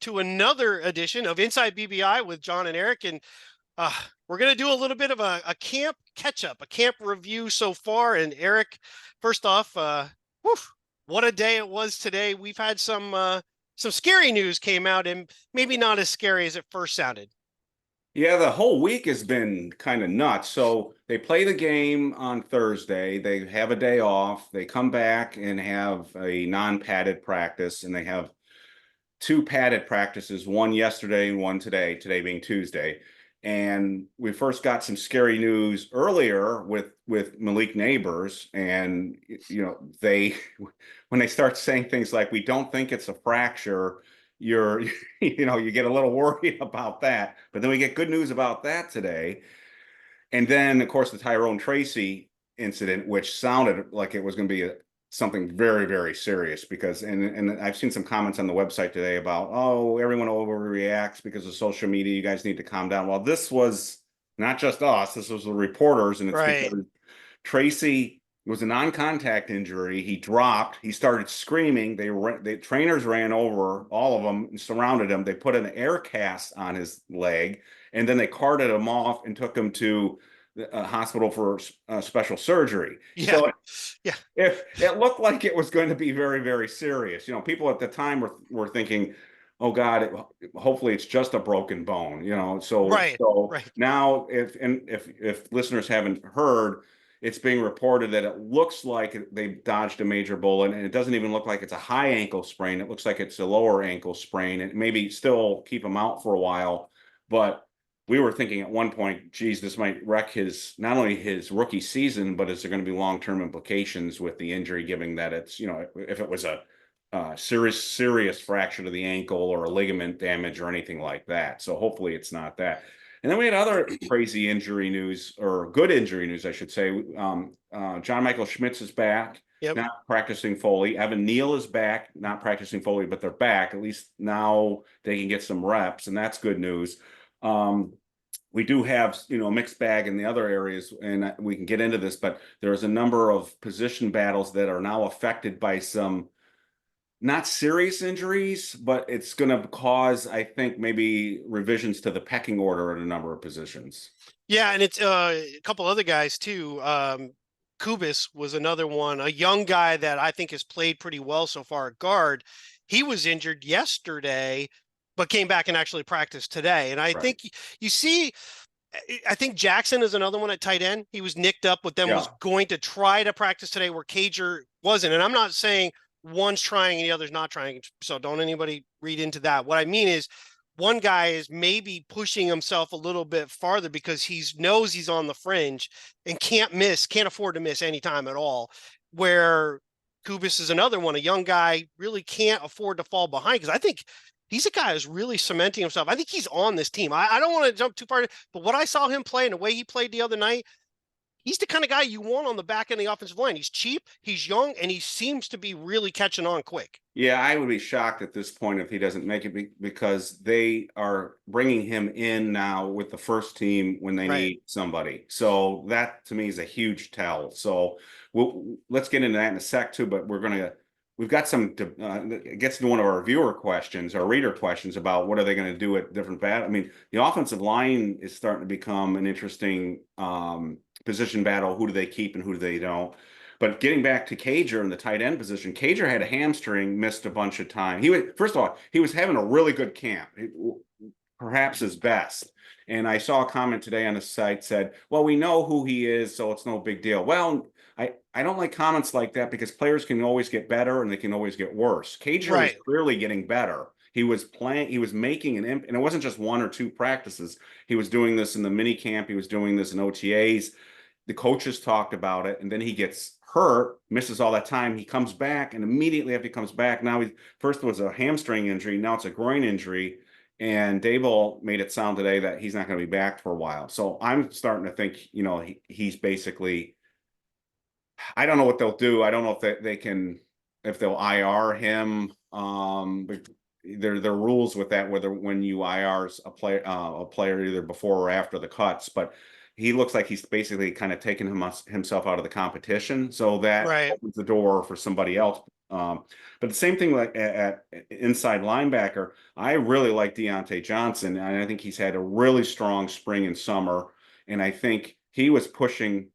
to another edition of Inside BBI with John and Eric. And we're going to do a little bit of a camp catch-up, a camp review so far. And Eric, first off, what a day it was today. We've had some scary news came out, and maybe not as scary as it first sounded. Yeah, the whole week has been kind of nuts. So they play the game on Thursday. They have a day off. They come back and have a non-padded practice, and they have two padded practices, one yesterday and one today being Tuesday. And we first got some scary news earlier with Malik Neighbors, and they when they start saying things like, we don't think it's a fracture, you're you get a little worried about that. But then we get good news about that today. And then of course the Tyrone Tracy incident, which sounded like it was going to be something very, very serious, because and I've seen some comments on the website today about, oh, everyone overreacts because of social media, you guys need to calm down. Well, this was not just us, this was the reporters, and it's Right. because Tracy was a non-contact injury. He dropped, he started screaming, the trainers ran over all of them and surrounded him. They put an air cast on his leg, and then they carted him off and took him to a hospital for special surgery. Yeah. So Yeah. if it looked like it was going to be very, very serious, people at the time were thinking, oh God, hopefully it's just a broken bone, So Right. so Right. now, if listeners haven't heard, it's being reported that it looks like they dodged a major bullet, and it doesn't even look like it's a high ankle sprain. It looks like it's a lower ankle sprain, and maybe still keep him out for a while. But we were thinking at one point, geez, this might wreck not only his rookie season, but is there going to be long-term implications with the injury, given that it's, if it was a serious fracture to the ankle or a ligament damage or anything like that. So hopefully it's not that. And then we had other crazy injury news, or good injury news, I should say. John Michael Schmitz is back, Yep. not practicing fully. Evan Neal is back, not practicing fully, but they're back. At least now they can get some reps, and that's good news. We do have, a mixed bag in the other areas, and we can get into this, but there's a number of position battles that are now affected by some not serious injuries, but it's going to cause, I think, maybe revisions to the pecking order at a number of positions. Yeah, and it's a couple other guys too. Kubis was another one, a young guy that I think has played pretty well so far at guard. He was injured yesterday, but came back and actually practiced today. And I Right. think you see, I think Jackson is another one at tight end. He was nicked up, but then was going to try to practice today where Cager wasn't. And I'm not saying one's trying and the other's not trying, so don't anybody read into that. What I mean is, one guy is maybe pushing himself a little bit farther because he knows he's on the fringe and can't afford to miss any time at all. Where Kubis is another one, a young guy, really can't afford to fall behind, because I think he's a guy who's really cementing himself. I think he's on this team. I don't want to jump too far, but what I saw him play and the way he played the other night, he's the kind of guy you want on the back end of the offensive line. He's cheap, he's young, and he seems to be really catching on quick. Yeah, I would be shocked at this point if he doesn't make it, because they are bringing him in now with the first team when they need somebody. So that to me is a huge tell. So let's get into that in a sec too. But we've got it gets to one of our viewer questions, our reader questions, about what are they going to do at different battle. I mean, the offensive line is starting to become an interesting position battle. Who do they keep and who do they don't? But getting back to Cager in the tight end position, Cager had a hamstring, missed a bunch of time. First of all, he was having a really good camp, perhaps his best. And I saw a comment today on the site said, well, we know who he is, so it's no big deal. Well, I don't like comments like that, because players can always get better and they can always get worse. Cager was clearly getting better. He was making and it wasn't just one or two practices. He was doing this in the mini camp. He was doing this in OTAs. The coaches talked about it, and then he gets hurt, misses all that time. He comes back, and immediately after he comes back, now first was a hamstring injury, now it's a groin injury. And Dable made it sound today that he's not going to be back for a while. So I'm starting to think, he's basically, I don't know what they'll do. I don't know if they'll IR him. There are rules with that, whether when you IRs a player either before or after the cuts, but he looks like he's basically kind of taken himself out of the competition. So that opens the door for somebody else But the same thing like at inside linebacker, I really like Deontay Johnson, and I think he's had a really strong spring and summer. And I think he was pushing.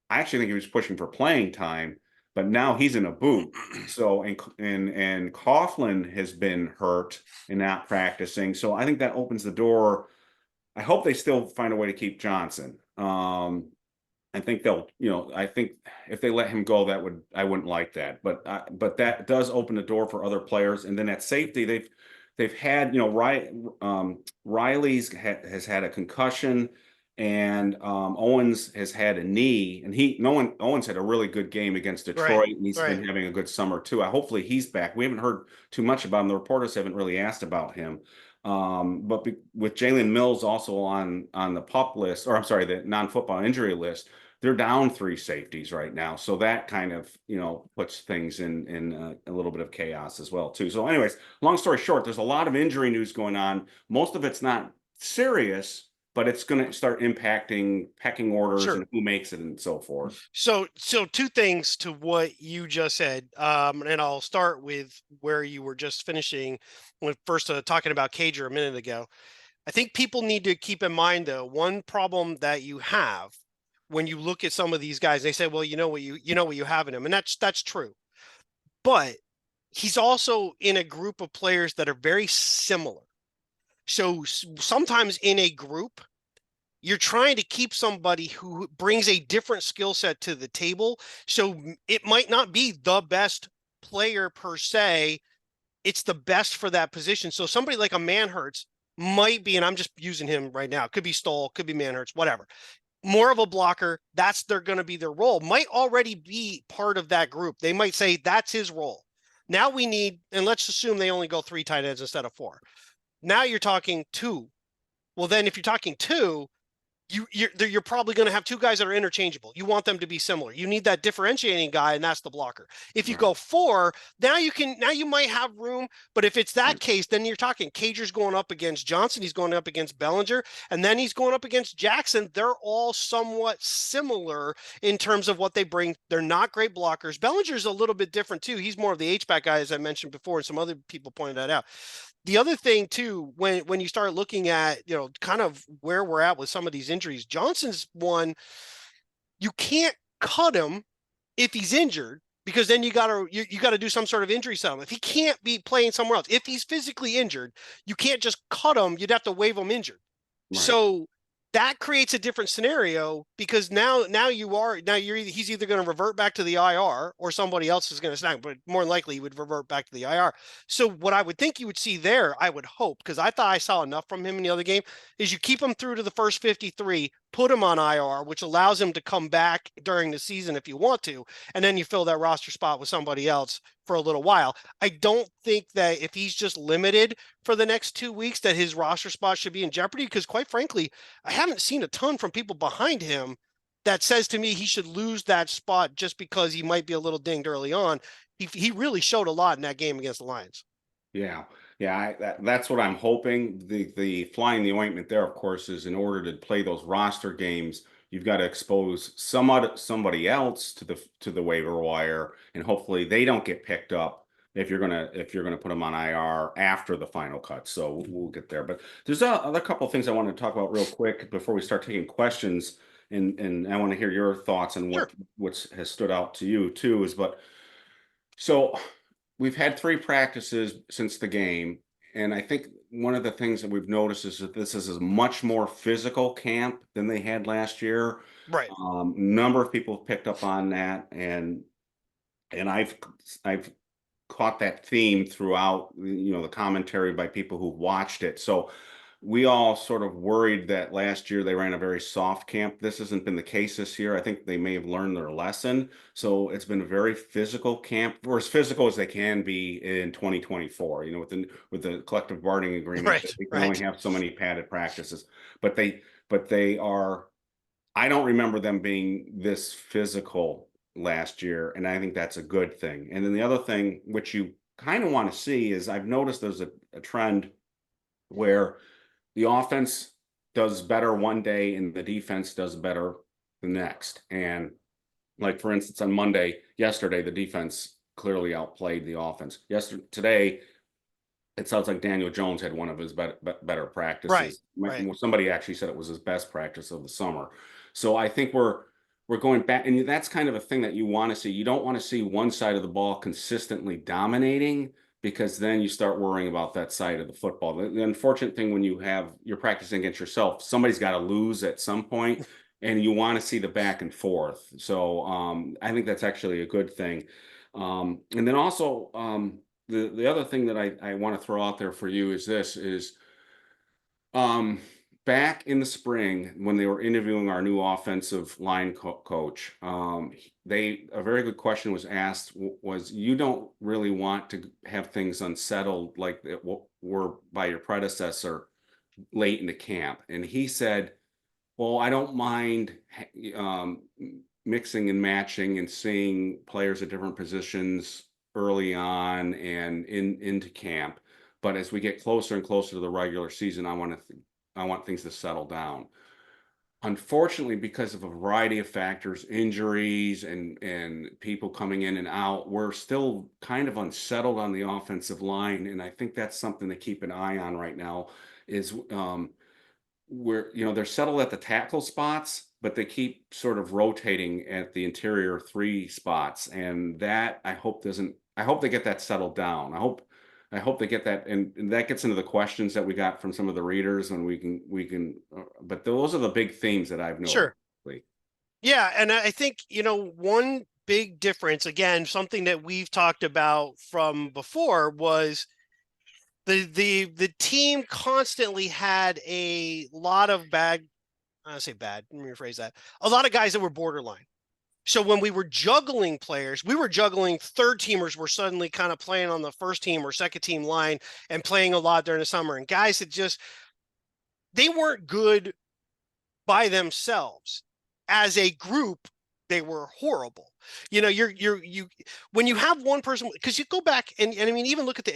I actually think he was pushing for playing time, but now he's in a boot. So and Coughlin has been hurt and not practicing. So I think that opens the door. I hope they still find a way to keep Johnson. I think they'll, I think if they let him go, I wouldn't like that. But that does open the door for other players. And then at safety, they've had, Riley's has had a concussion, and Owens has had a knee, and Owens had a really good game against Right, Detroit, and he's right. been having a good summer too. Hopefully he's back. We haven't heard too much about him. The reporters haven't really asked about him. With Jalen Mills also on the PUP list, or I'm sorry, the non-football injury list, they're down 3 safeties right now. So that kind of, puts things in a little bit of chaos as well too. So anyways, long story short, there's a lot of injury news going on. Most of it's not serious, but it's going to start impacting pecking orders Sure. and who makes it and so forth. So two things to what you just said, and I'll start with where you were just finishing when first talking about Cager a minute ago. I think people need to keep in mind, though, one problem that you have when you look at some of these guys. They say, "Well, you know what you have in him," and that's true. But he's also in a group of players that are very similar. So sometimes in a group, you're trying to keep somebody who brings a different skill set to the table. So it might not be the best player per se. It's the best for that position. So somebody like a Manhurts might be, and I'm just using him right now. Could be Stoll, could be Manhurts, whatever. More of a blocker. They're going to be their role. Might already be part of that group. They might say that's his role. Now we need, and let's assume they only go 3 tight ends instead of 4. Now you're talking 2. Well, then if you're talking 2, you're probably going to have 2 guys that are interchangeable. You want them to be similar. You need that differentiating guy, and that's the blocker. If you go 4, now you might have room. But if it's that case, then you're talking Cager's going up against Johnson, he's going up against Bellinger, and then he's going up against Jackson. They're all somewhat similar in terms of what they bring. They're not great blockers. Bellinger's a little bit different too. He's more of the H-back guy, as I mentioned before, and some other people pointed that out. The other thing too, when you start looking at, kind of where we're at with some of these injuries, Johnson's one, you can't cut him if he's injured, because then you gotta do some sort of injury settlement. If he can't be playing somewhere else, if he's physically injured, you can't just cut him. You'd have to waive him injured. Right. So that creates a different scenario, because now he's either going to revert back to the IR or somebody else is going to snag, but more than likely he would revert back to the IR. So what I would think you would see there, I would hope, because I thought I saw enough from him in the other game, is you keep him through to the first 53, put him on IR, which allows him to come back during the season if you want to, and then you fill that roster spot with somebody else for a little while. I don't think that if he's just limited for the next 2 weeks that his roster spot should be in jeopardy, because quite frankly, I haven't seen a ton from people behind him that says to me he should lose that spot just because he might be a little dinged early on. He really showed a lot in that game against the Lions. Yeah. Yeah, that's what I'm hoping. The flying the ointment there, of course, is in order to play those roster games, you've got to expose somebody else to the waiver wire, and hopefully they don't get picked up if you're gonna put them on IR after the final cut. So we'll get there. But there's other couple of things I want to talk about real quick before we start taking questions, and I want to hear your thoughts on Sure. what has stood out to you too. So we've had 3 practices since the game, and I think one of the things that we've noticed is that this is a much more physical camp than they had last year. Right. Number of people have picked up on that, and I've caught that theme throughout, the commentary by people who watched it. So we all sort of worried that last year they ran a very soft camp. This hasn't been the case this year. I think they may have learned their lesson. So it's been a very physical camp, or as physical as they can be in 2024. With the collective bargaining agreement, Right. they can only Right. have so many padded practices. But they are. I don't remember them being this physical last year, and I think that's a good thing. And then the other thing, which you kind of want to see, is I've noticed there's a trend where the offense does better one day and the defense does better the next. And like, for instance, on yesterday, the defense clearly outplayed the offense. Today, it sounds like Daniel Jones had one of his better Right, practices. right. Somebody actually said it was his best practice of the summer. So I think we're going back, and that's kind of a thing that you want to see. You don't want to see one side of the ball consistently dominating, because then you start worrying about that side of the football. The unfortunate thing when you're practicing against yourself, somebody's got to lose at some point, and you want to see the back and forth. So I think that's actually a good thing. And then also, the other thing that I want to throw out there for you is this is um back in the spring when they were interviewing our new offensive line coach, they a very good question was asked, was you don't really want to have things unsettled like that were by your predecessor late into camp, and he said, well, I don't mind mixing and matching and seeing players at different positions early on and into camp. But as we get closer and closer to the regular season, I want things to settle down. Unfortunately, because of a variety of factors, injuries and people coming in and out, we're still kind of unsettled on the offensive line, and I think that's something to keep an eye on right now. Is where they're settled at the tackle spots, but they keep sort of rotating at the interior three spots, and that I hope they get that settled down. I hope they get that, and that gets into the questions that we got from some of the readers, and but those are the big themes that I've noticed. Sure. Yeah, and I think, one big difference, again, something that we've talked about from before, was the team constantly had a lot of bad, I say bad, let me rephrase that. A lot of guys that were borderline. So when we were juggling players, we were juggling third teamers were suddenly kind of playing on the first team or second team line and playing a lot during the summer. And guys that they weren't good by themselves. As a group, they were horrible. You when you have one person, because you go back and I mean, even look at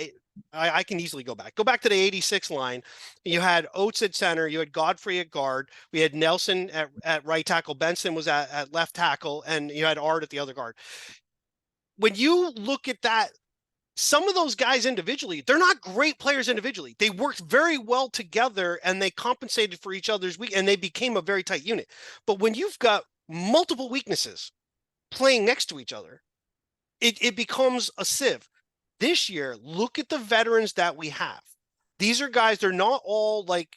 I can easily go back to the 86 line. You had Oates at center, you had Godfrey at guard, we had Nelson at right tackle, Benson was at left tackle, and you had Art at the other guard. When you look at that, some of those guys individually, they're not great players individually. They worked very well together and they compensated for each other's weak, and they became a very tight unit. But when you've got multiple weaknesses playing next to each other, it becomes a sieve. This year, look at the veterans that we have. These are guys, they're not all like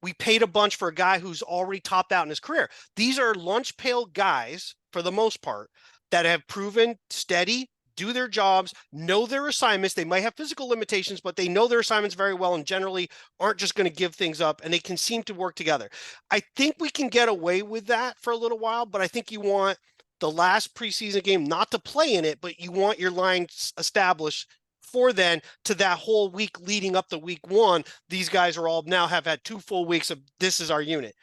we paid a bunch for a guy who's already topped out in his career. These are lunch pail guys, for the most part, that have proven steady, do their jobs, know their assignments. They might have physical limitations, but they know their assignments very well and generally aren't just going to give things up, and they can seem to work together. I think we can get away with that for a little while, but I think you want the last preseason game not to play in it, but you want your line established for then to that whole week leading up to week one. These guys are all now have had 2 full weeks of this is our unit.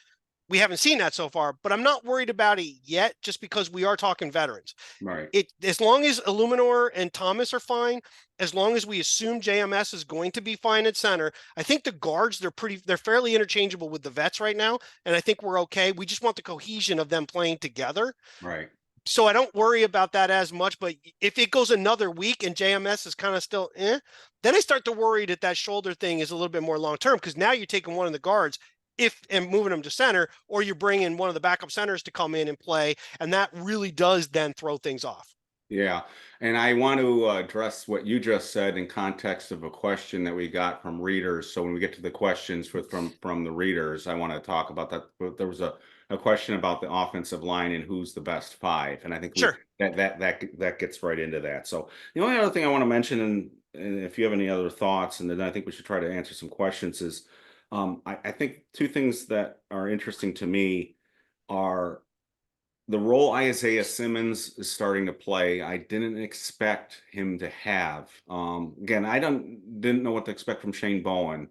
We haven't seen that so far, but I'm not worried about it yet, just because we are talking veterans. Right. As long as Illuminor and Thomas are fine, as long as we assume JMS is going to be fine at center, I think the guards, they're fairly interchangeable with the vets right now, and I think we're okay. We just want the cohesion of them playing together. Right. So I don't worry about that as much, but if it goes another week and JMS is kind of still then I start to worry that shoulder thing is a little bit more long-term, because now you're taking one of the guards and moving them to center, or you're bringing one of the backup centers to come in and play. And that really does then throw things off. Yeah, and I want to address what you just said in context of a question that we got from readers. So when we get to the questions from the readers, I want to talk about that. But there was a question about the offensive line and who's the best five, and I think Sure. that gets right into that. So the only other thing I want to mention, and if you have any other thoughts, and then I think we should try to answer some questions, is I think two things that are interesting to me are the role Isaiah Simmons is starting to play. I didn't expect him to have. Again, didn't know what to expect from Shane Bowen,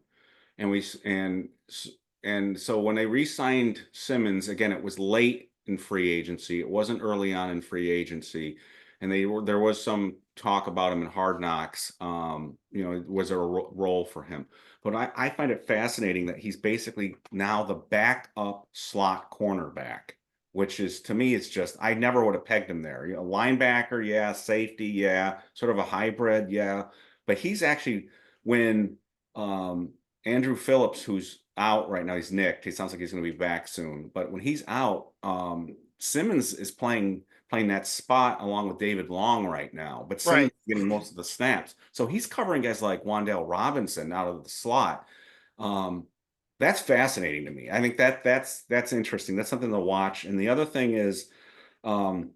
and so when they re-signed Simmons, again, it was late in free agency. It wasn't early on in free agency, and there was some talk about him in Hard Knocks. Was there a role for him? But I find it fascinating that he's basically now the backup slot cornerback, which is, to me, it's just, I never would have pegged him there. Linebacker, yeah, safety, yeah, sort of a hybrid, yeah. But he's actually, when Andrew Phillips, who's out right now, he's nicked. He sounds like he's going to be back soon. But when he's out, Simmons is playing that spot along with David Long right now. But Simmons Right. is getting most of the snaps, so he's covering guys like Wan'Dale Robinson out of the slot. That's fascinating to me. I think that's interesting. That's something to watch. And the other thing is, when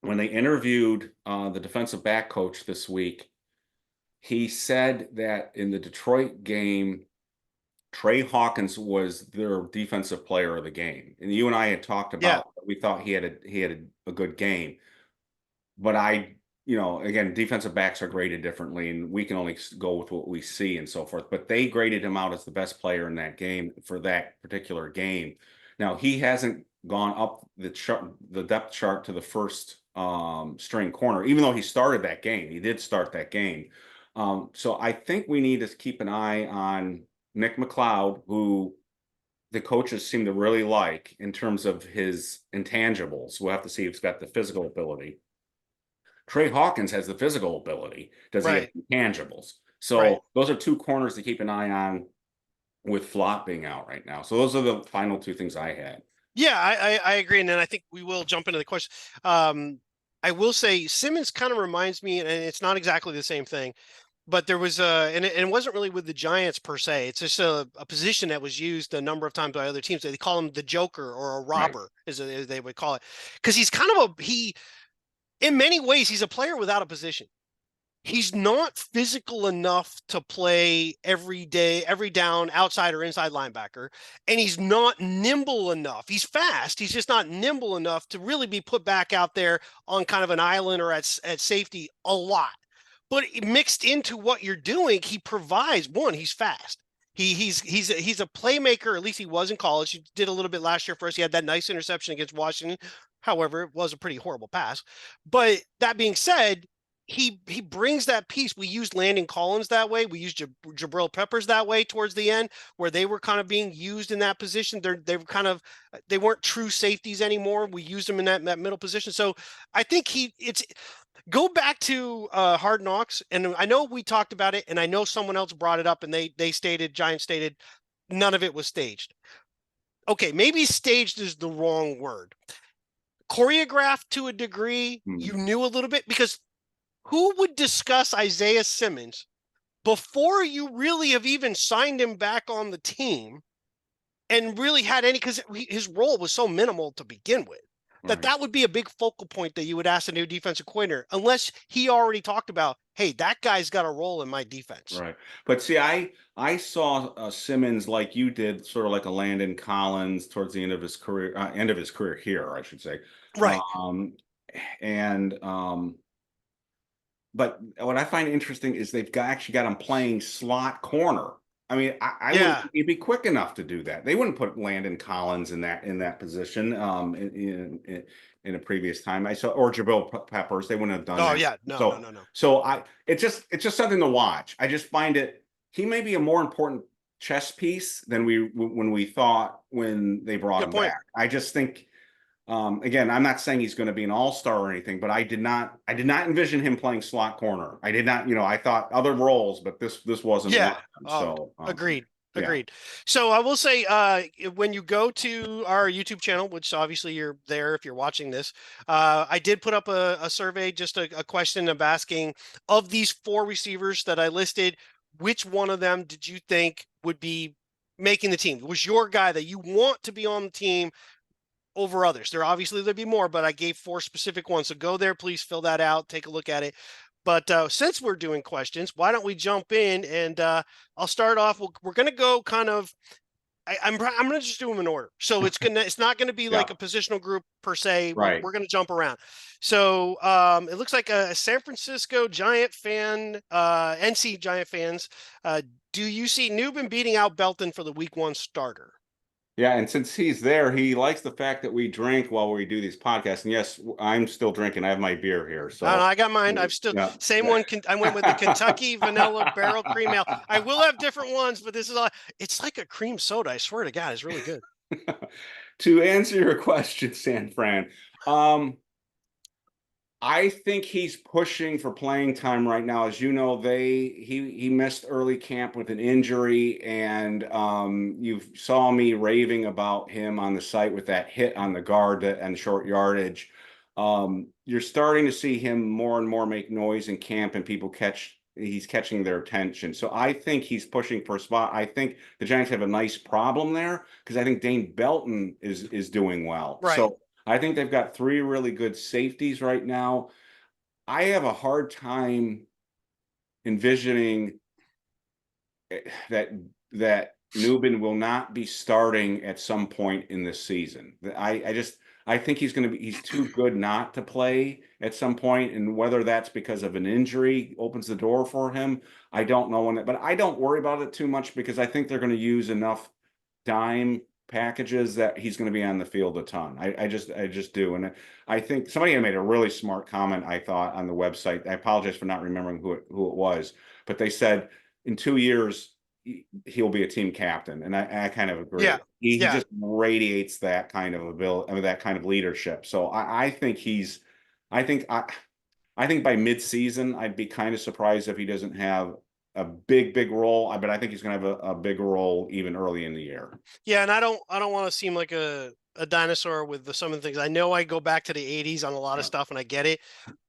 they interviewed the defensive back coach this week, he said that in the Detroit game, Trey Hawkins was their defensive player of the game. And you and I had talked Yeah. about, we thought he had a good game. But again, defensive backs are graded differently, and we can only go with what we see and so forth. But they graded him out as the best player in that game for that particular game. Now, he hasn't gone up the depth chart to the first string corner, even though he started that game. He did start that game. So I think we need to keep an eye on Nick McLeod, who the coaches seem to really like in terms of his intangibles. We'll have to see if he's got the physical ability. Trey Hawkins has the physical ability. Does he have Right. intangibles? Right. So those are two corners to keep an eye on with Flop being out right now. So those are the final two things I had. Yeah, I agree. And then I think we will jump into the question. I will say Simmons kind of reminds me, and it's not exactly the same thing, but there was and it wasn't really with the Giants per se. It's just a position that was used a number of times by other teams. They call him the Joker or a Right. robber, as they would call it, because he's kind of in many ways, he's a player without a position. He's not physical enough to play every day, every down, outside or inside linebacker. And he's not nimble enough. He's fast. He's just not nimble enough to really be put back out there on kind of an island or at safety a lot. But mixed into what you're doing, he provides one, he's fast. He's a playmaker, at least he was in college. He did a little bit last year for us. He had that nice interception against Washington. However, it was a pretty horrible pass. But that being said, he brings that piece. We used Landon Collins that way. We used Jabril Peppers that way towards the end, where they were kind of being used in that position. They weren't true safeties anymore. We used them in that middle position. So I think go back to Hard Knocks, and I know we talked about it, and I know someone else brought it up, and Giants stated none of it was staged. Okay, maybe staged is the wrong word. Choreographed to a degree, you knew a little bit, because who would discuss Isaiah Simmons before you really have even signed him back on the team and really had any, because his role was so minimal to begin with, that would be a big focal point that you would ask a new defensive coordinator, unless he already talked about, hey, that guy's got a role in my defense. Right. But see, I saw Simmons like you did, sort of like a Landon Collins towards the end of his career here, I should say. Right. And but what I find interesting is they've actually got him playing slot corner. I mean, I wouldn't Yeah. think he'd be quick enough to do that. They wouldn't put Landon Collins in that position in a previous time. I saw, or Jabril Peppers. They wouldn't have done Oh that. yeah. No, So no. so it's just something to watch. I just find he may be a more important chess piece than when we thought when they brought him back. I just think, again, I'm not saying he's going to be an all-star or anything, but I did not envision him playing slot corner. I did not, I thought other roles, but this wasn't one Yeah. of them. So Agreed. yeah. Agreed. So I will say, when you go to our YouTube channel, which obviously you're there if you're watching this, I did put up a survey, just a question of asking, of these four receivers that I listed, which one of them did you think would be making the team? Was your guy that you want to be on the team over others? There'd be more, but I gave four specific ones. So go there, please fill that out, take a look at it. But since we're doing questions, why don't we jump in, and I'll start off. We're going to go kind of, I'm going to just do them in order. So it's not going to be like a positional group per se. Right. We're going to jump around. So it looks like a San Francisco Giant fan, NC Giant fans. Do you see Nubin beating out Belton for the week 1 starter? Yeah, and since he's there, he likes the fact that we drink while we do these podcasts. And yes, I'm still drinking. I have my beer here. So I got mine. I've still same one. I went with the Kentucky Vanilla Barrel Cream Ale. I will have different ones, but this is it's like a cream soda. I swear to God, it's really good. To answer your question, San Fran, um, I think he's pushing for playing time right now. As you know, he missed early camp with an injury, and you saw me raving about him on the site with that hit on the guard and short yardage. You're starting to see him more and more make noise in camp, and he's catching their attention. So I think he's pushing for a spot. I think the Giants have a nice problem there because I think Dane Belton is doing well. Right. So I think they've got three really good safeties right now. I have a hard time envisioning that that Nubin will not be starting at some point in this season. I think he's too good not to play at some point, and whether that's because of an injury opens the door for him, I don't know but I don't worry about it too much because I think they're going to use enough dime packages that he's going to be on the field a ton. I just do. And I think somebody made a really smart comment, I thought, on the website. I apologize for not remembering who it was, but they said in 2 years he'll be a team captain. And I kind of agree. Yeah. He Yeah. just radiates that kind of ability, I mean, that kind of leadership. So I think I think by mid-season, I'd be kind of surprised if he doesn't have a big role, but I think he's going to have a bigger role even early in the year. Yeah, and I don't want to seem like a dinosaur with some of the things. I know I go back to the 80s on a lot of Yeah. stuff and I get it.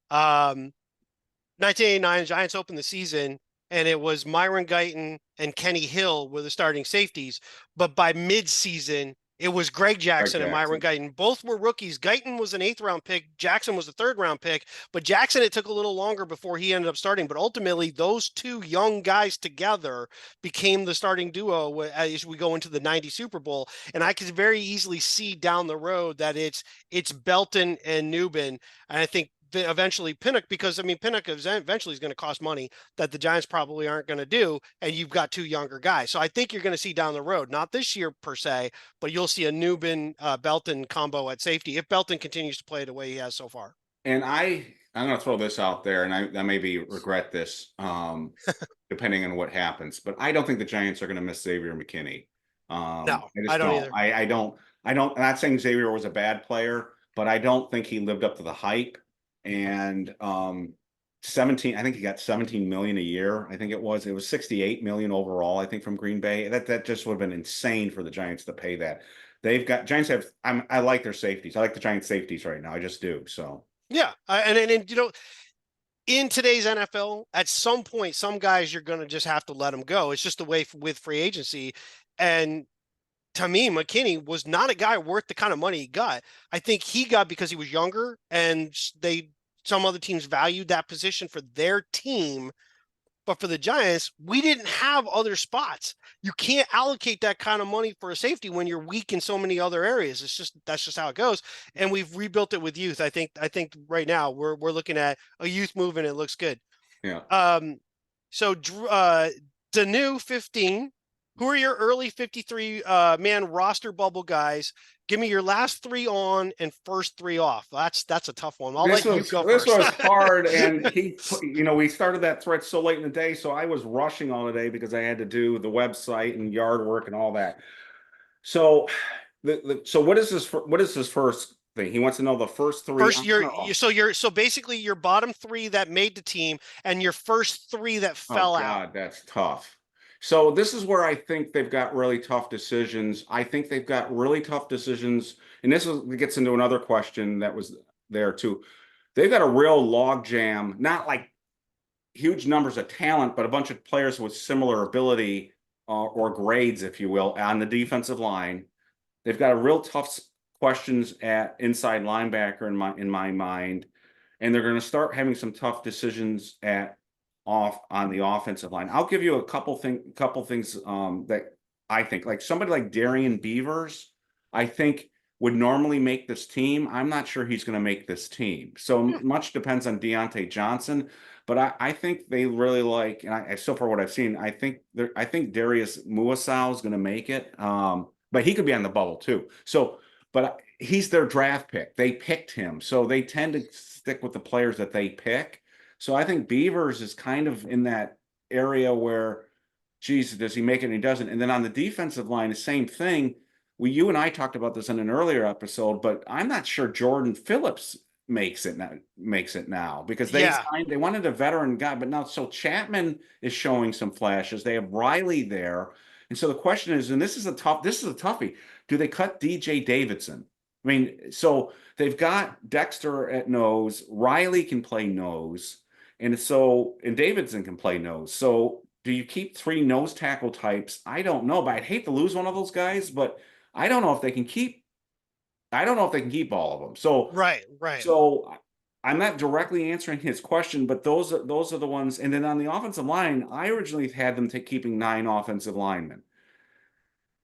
1989 Giants opened the season and it was Myron Guyton and Kenny Hill were the starting safeties, but by mid-season it was Greg Greg Jackson and Myron Jackson. Guyton. Both were rookies. Guyton was an 8th-round pick. Jackson was a 3rd-round pick. But Jackson, it took a little longer before he ended up starting. But ultimately, those two young guys together became the starting duo as we go into the '90 Super Bowl. And I could very easily see down the road that it's Belton and Nubin. And I think eventually Pinnock, because I mean Pinnock eventually is going to cost money that the Giants probably aren't going to do, and you've got two younger guys. So I think you're going to see down the road, not this year per se, but you'll see a Nubin Belton combo at safety if Belton continues to play the way he has so far. And I'm going to throw this out there, and I maybe regret this, depending on what happens. But I don't think the Giants are going to miss Xavier McKinney. No, I I just don't don't. either. I don't. I don't. I'm not saying Xavier was a bad player, but I don't think he lived up to the hype. And 17. I think he got 17 million a year. I think it was. It was 68 million overall. I think from Green Bay. That just would have been insane for the Giants to pay that. They've got Giants have. I like their safeties. I like the Giants safeties right now. I just do. So. Yeah, and you know, in today's NFL, at some point, some guys you're going to just have to let them go. It's just the way with free agency. And to me, McKinney was not a guy worth the kind of money he got. I think he got because he was younger and some other teams valued that position for their team. But for the Giants, we didn't have other spots. You can't allocate that kind of money for a safety when you're weak in so many other areas. That's just how it goes. And we've rebuilt it with youth. I think right now we're looking at a youth move and it looks good. Yeah. So the new 15. Who are your early 53 man roster bubble guys? Give me your last 3 on and first 3 off. That's a tough one. I'll let you go this first. was hard, and we started that thread so late in the day, so I was rushing all day because I had to do the website and yard work and all that. So, what is this? What is his first thing? He wants to know the first 3. First, so basically your bottom 3 that made the team and your first 3 that Oh fell out. God, that's tough. So this is where I think they've got really tough decisions. I think they've got really tough decisions, and gets into another question that was there too. They've got a real log jam, not like huge numbers of talent, but a bunch of players with similar ability or grades, if you will, on the defensive line. They've got a real tough questions at inside linebacker in my mind, and they're going to start having some tough decisions off on the offensive line. I'll give you a couple things that I think, like somebody like Darian Beavers, I think would normally make this team. I'm not sure he's going to make this team. So much depends on Deontay Johnson, but I think they really like, and I so far what I've seen, I think Darius Muasau is going to make it. But he could be on the bubble too. So, but he's their draft pick. They picked him, so they tend to stick with the players that they pick. So I think Beavers is kind of in that area where, geez, does he make it? And he doesn't. And then on the defensive line, the same thing you and I talked about this in an earlier episode, but I'm not sure Jordan Phillips makes it now because Yeah, they wanted a veteran guy, but now so Chapman is showing some flashes. They have Riley there. And so the question is, and this is a toughie. Do they cut DJ Davidson? I mean, so they've got Dexter at nose, Riley can play nose, and Davidson can play nose. So do you keep three nose tackle types? I don't know, but I'd hate to lose one of those guys, but I don't know if they can keep I don't know if they can keep all of them. right. So I'm not directly answering his question, but those are the ones. And then on the offensive line, I originally had them keeping 9 offensive linemen,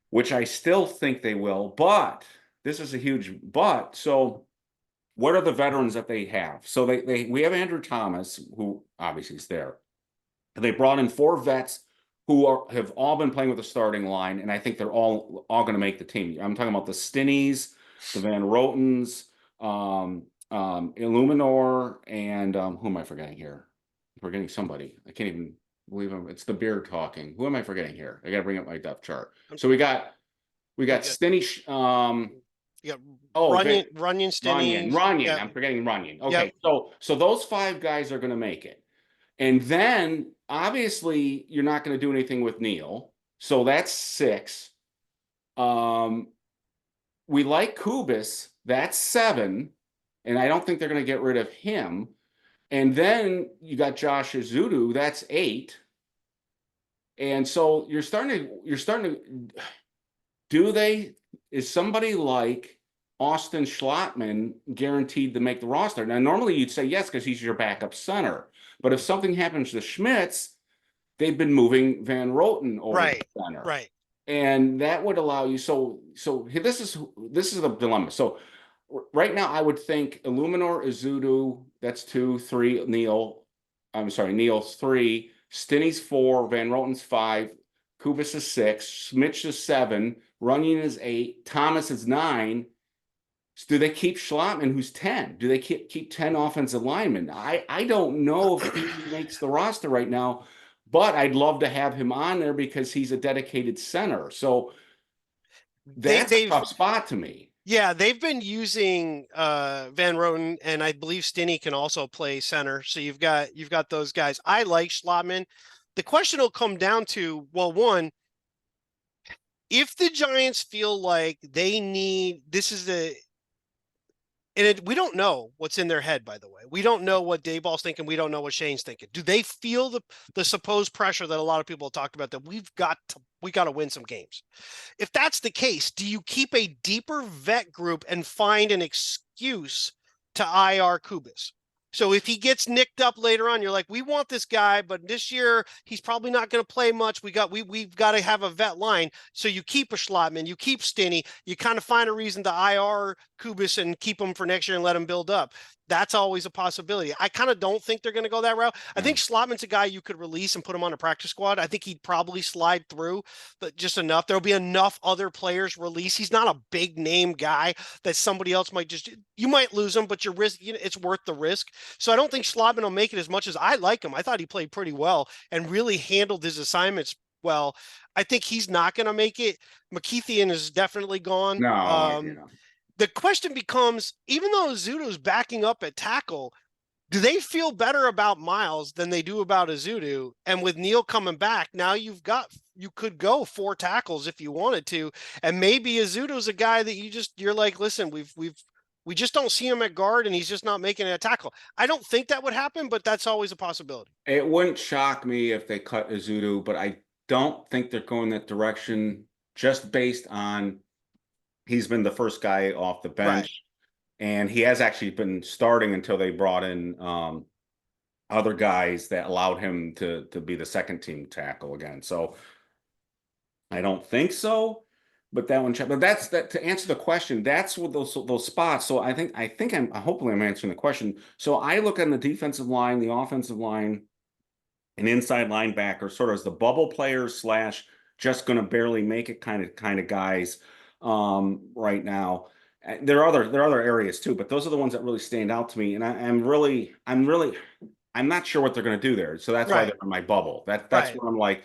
which I still think they will. But this is a huge but. So what are the veterans that they have? So we have Andrew Thomas, who obviously is there. They brought in 4 vets who have all been playing with the starting line, and I think they're all going to make the team. I'm talking about the Stinnies, the Van Rotens, Illuminor, and who am I forgetting here? I'm forgetting somebody. I can't even believe it's the beard talking. Who am I forgetting here? I got to bring up my depth chart. So we got Stinny. You got Oh, Runyon, Stinney. Runyon. Yeah, I'm forgetting Runyon. yep. Okay, so those 5 guys are going to make it. And then obviously you're not going to do anything with Neil. So that's 6. We like Kubis, that's 7. And I don't think they're going to get rid of him. And then you got Josh Azudu, that's 8. And so you're starting to is somebody like Austin Schlottman guaranteed to make the roster? Now, normally you'd say yes, because he's your backup center. But if something happens to Schmitz, they've been moving Van Roten over Right, the center. right. And that would allow you. So this is the dilemma. So right now, I would think Illuminor, Izudu, that's 2, 3, Neil. I'm sorry, Neil's 3, Stinny's 4, Van Roten's 5, Kubis is 6, Smitch is 7, Runyon is 8, Thomas is 9. Do they keep Schlottman, who's 10? Do they keep 10 offensive linemen? I don't know if he makes the roster right now, but I'd love to have him on there because he's a dedicated center. So that's a tough spot to me. Yeah, they've been using Van Roten, and I believe Stinney can also play center. So you've got those guys. I like Schlottman. The question will come down to, well, one, if the Giants feel like they need we don't know what's in their head, by the way. We don't know what Dayball's thinking. We don't know what Shane's thinking. Do they feel the supposed pressure that a lot of people have talked about, that we got to win some games? If that's the case, do you keep a deeper vet group and find an excuse to IR Kubis? So if he gets nicked up later on, you're like, we want this guy, but this year he's probably not going to play much. We've got to have a vet line. So you keep a Schlottman, you keep Stinney, you kind of find a reason to IR Kubis and keep him for next year and let him build up. That's always a possibility. I kind of don't think they're going to go that route. I think Schlottman's a guy you could release and put him on a practice squad. I think he'd probably slide through, but just enough. There'll be enough other players release. He's not a big name guy that somebody else you might lose him, but it's worth the risk. So I don't think Schlottman will make it as much as I like him. I thought he played pretty well and really handled his assignments well. I think he's not going to make it. McKeithian is definitely gone. No, The question becomes, even though Azudu's backing up at tackle, do they feel better about Miles than they do about Azudu? And with Neil coming back, now you could go 4 tackles if you wanted to. And maybe Azudu's a guy that you're like, listen, we just don't see him at guard and he's just not making a tackle. I don't think that would happen, but that's always a possibility. It wouldn't shock me if they cut Izudu, but I don't think they're going that direction just based on he's been the first guy off the bench. Right. And he has actually been starting until they brought in other guys that allowed him to be the second team tackle again. So I don't think so, but that's to answer the question. That's what those spots. So hopefully I'm answering the question. So I look on the defensive line, the offensive line, and inside linebacker sort of as the bubble players / just going to barely make it kind of guys right now. There are other areas too, but those are the ones that really stand out to me. And I'm not sure what they're going to do there. So that's why they're in my bubble. That's what I'm like.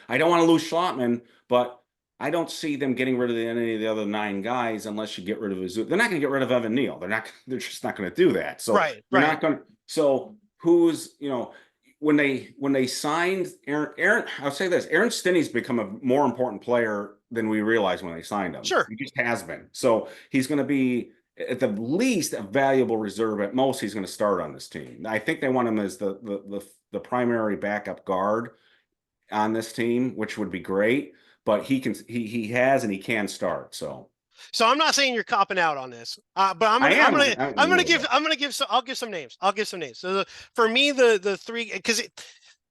I don't want to lose Schlottman, but I don't see them getting rid of any of the other 9 guys unless you get rid of Azu. They're not going to get rid of Evan Neal. They're not. They're just not going to do that. So Right, you're right. not going to. So who's when they signed Aaron, I'll say this: Aaron Stinney's become a more important player than we realized when they signed him. Sure. He just has been. So he's going to be at the least a valuable reserve. At most, he's going to start on this team. I think they want him as the primary backup guard on this team, which would be great. But he has and he can start. So So I'm not saying you're copping out on this, but I am a little bit. I'll give some names. I'll give some names. So for me, the three, because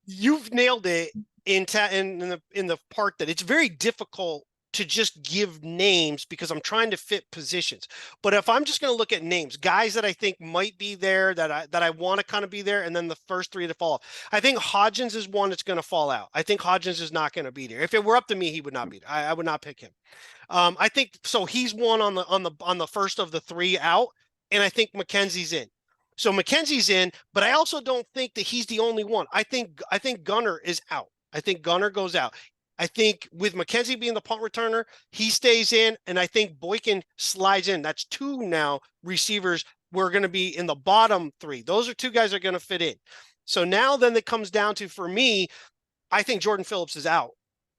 you've nailed it in the part that it's very difficult to just give names because I'm trying to fit positions. But if I'm just going to look at names, guys that I think might be there, that I want to kind of be there, and then the first three to fall, I think Hodgins is one that's going to fall out. I think Hodgins is not going to be there. If it were up to me, he would not be there. I would not pick him. I think so. He's one on the first of the three out, and I think McKenzie's in. So McKenzie's in, but I also don't think that he's the only one. I think Gunner is out. I think Gunner goes out. I think with McKenzie being the punt returner, he stays in, and I think Boykin slides in. That's two now receivers. We're going to be in the bottom three. Those are two guys that are going to fit in. So now then it comes down to, for me, I think Jordan Phillips is out.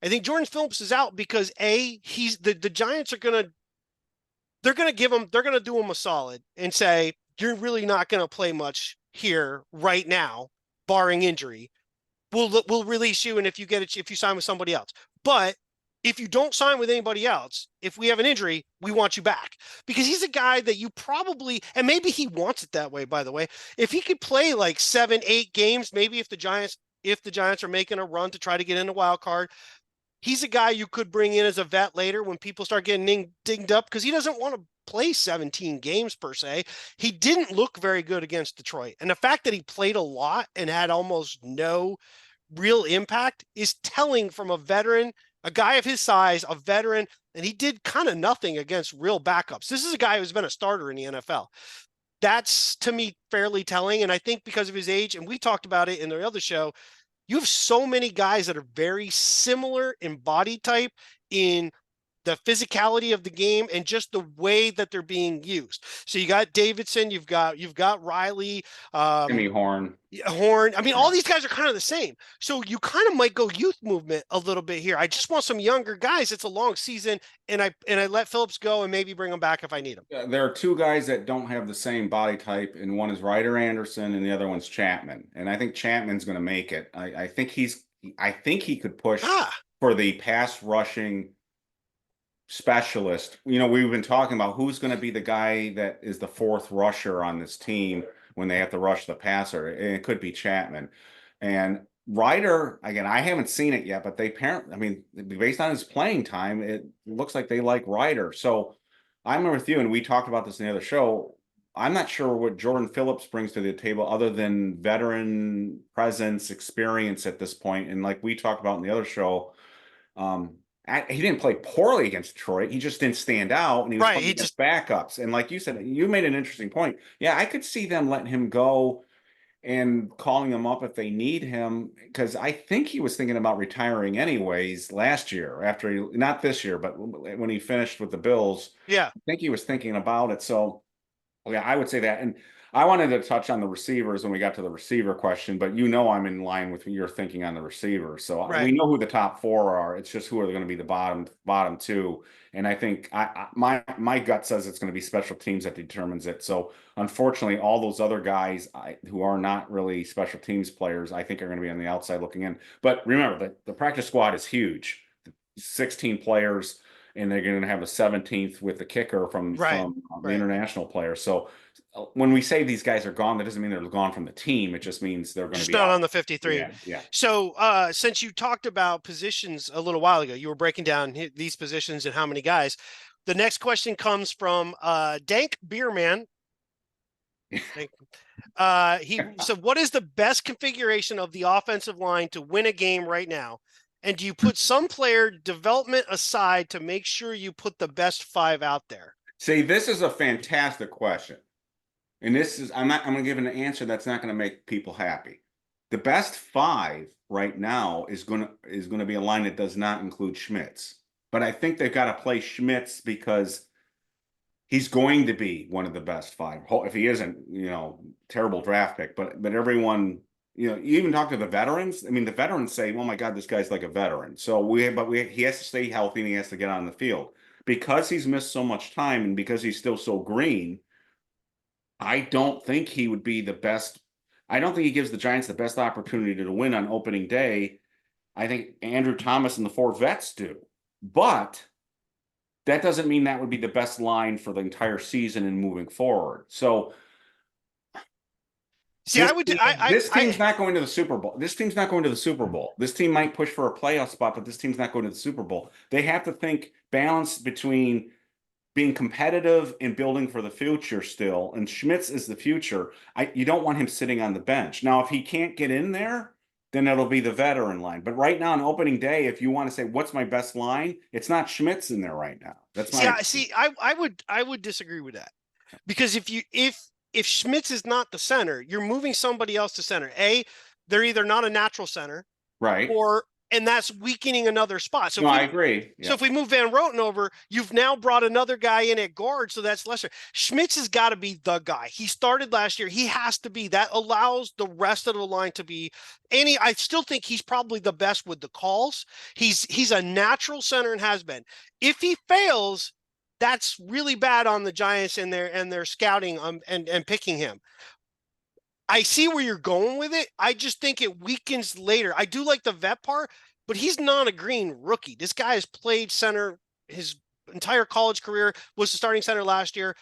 I think Jordan Phillips is out because he's the Giants are gonna they're gonna do him a solid and say you're really not gonna play much here right now, barring injury. We'll release you, and if you sign with somebody else. But if you don't sign with anybody else, if we have an injury, we want you back because he's a guy that you probably, and maybe he wants it that way. By the way, if he could play like 7-8 games, maybe if the Giants are making a run to try to get in the wild card, he's a guy you could bring in as a vet later when people start getting dinged up because he doesn't want to play 17 games per se. He didn't look very good against Detroit. And the fact that he played a lot and had almost no real impact is telling from a veteran, a guy of his size, a veteran, and he did kind of nothing against real backups. This is a guy who's been a starter in the NFL. That's to me fairly telling. And I think because of his age, and we talked about it in the other show, you have so many guys that are very similar in body type, in the physicality of the game, and just the way that they're being used. So you got Davidson, you've got Riley, Jimmy Horn. Horn. I mean, all these guys are kind of the same. So you kind of might go youth movement a little bit here. I just want some younger guys. It's a long season, and I let Phillips go and maybe bring him back if I need him. There are two guys that don't have the same body type, and one is Ryder Anderson, and the other one's Chapman. And I think Chapman's going to make it. I think he could push for the pass rushing specialist. We've been talking about who's going to be the guy that is the fourth rusher on this team when they have to rush the passer, and it could be Chapman. And Ryder, again, I haven't seen it yet, but based on his playing time, it looks like they like Ryder. So I'm with you, and we talked about this in the other show. I'm not sure what Jordan Phillips brings to the table other than veteran presence, experience at this point. And like we talked about in the other show, he didn't play poorly against Detroit. He just didn't stand out, and he was playing against backups. And like you said, you made an interesting point. Yeah, I could see them letting him go and calling him up if they need him, because I think he was thinking about retiring anyways last year not this year, but when he finished with the Bills. Yeah. I think he was thinking about it. So yeah, I would say that. And I wanted to touch on the receivers when we got to the receiver question, but I'm in line with your thinking on the receivers. So we know who the top four are. It's just who are going to be the bottom two. And I think my gut says it's going to be special teams that determines it. So unfortunately, all those other guys who are not really special teams players, I think are going to be on the outside looking in. But remember, the practice squad is huge, 16 players. And they're going to have a 17th with the kicker from the international player. So when we say these guys are gone, that doesn't mean they're gone from the team. It just means they're going to be not on the 53. Yeah. So since you talked about positions a little while ago, you were breaking down these positions and how many guys. The next question comes from Dank Beerman. He said, what is the best configuration of the offensive line to win a game right now? And do you put some player development aside to make sure you put the best 5 out there? See, this is a fantastic question. And I'm going to give an answer that's not going to make people happy. The best 5 right now is going to be a line that does not include Schmitz. but I think they've got to play Schmitz because he's going to be one of the best five. If he isn't, terrible draft pick, but everyone, you even talk to the veterans. I mean, the veterans say, "Oh my God, this guy's like a veteran." So he has to stay healthy and he has to get on the field because he's missed so much time and because he's still so green. I don't think he would be the best. I don't think he gives the Giants the best opportunity to win on opening day. I think Andrew Thomas and the four vets do, but that doesn't mean that would be the best line for the entire season and moving forward. So See, this team's not going to the Super Bowl. This team's not going to the Super Bowl. This team might push for a playoff spot, but this team's not going to the Super Bowl. They have to think balance between being competitive and building for the future still. And Schmitz is the future. You don't want him sitting on the bench. Now, if he can't get in there, then it'll be the veteran line. But right now on opening day, if you want to say what's my best line, it's not Schmitz in there right now. That's my I would disagree with that, because if Schmitz is not the center, you're moving somebody else to center. They're either not a natural center, right, and that's weakening another spot. So I agree. So if we move Van Roten over, you've now brought another guy in at guard, so that's lesser. Schmitz has got to be the guy. He started last year. He has to be. That allows the rest of the line to be. I still think he's probably the best with the calls. He's a natural center and has been. If he fails, that's really bad on the Giants and their scouting and picking him. I see where you're going with it. I just think it weakens later. I do like the vet part, but he's not a green rookie. This guy has played center his entire college career, was the starting center last year.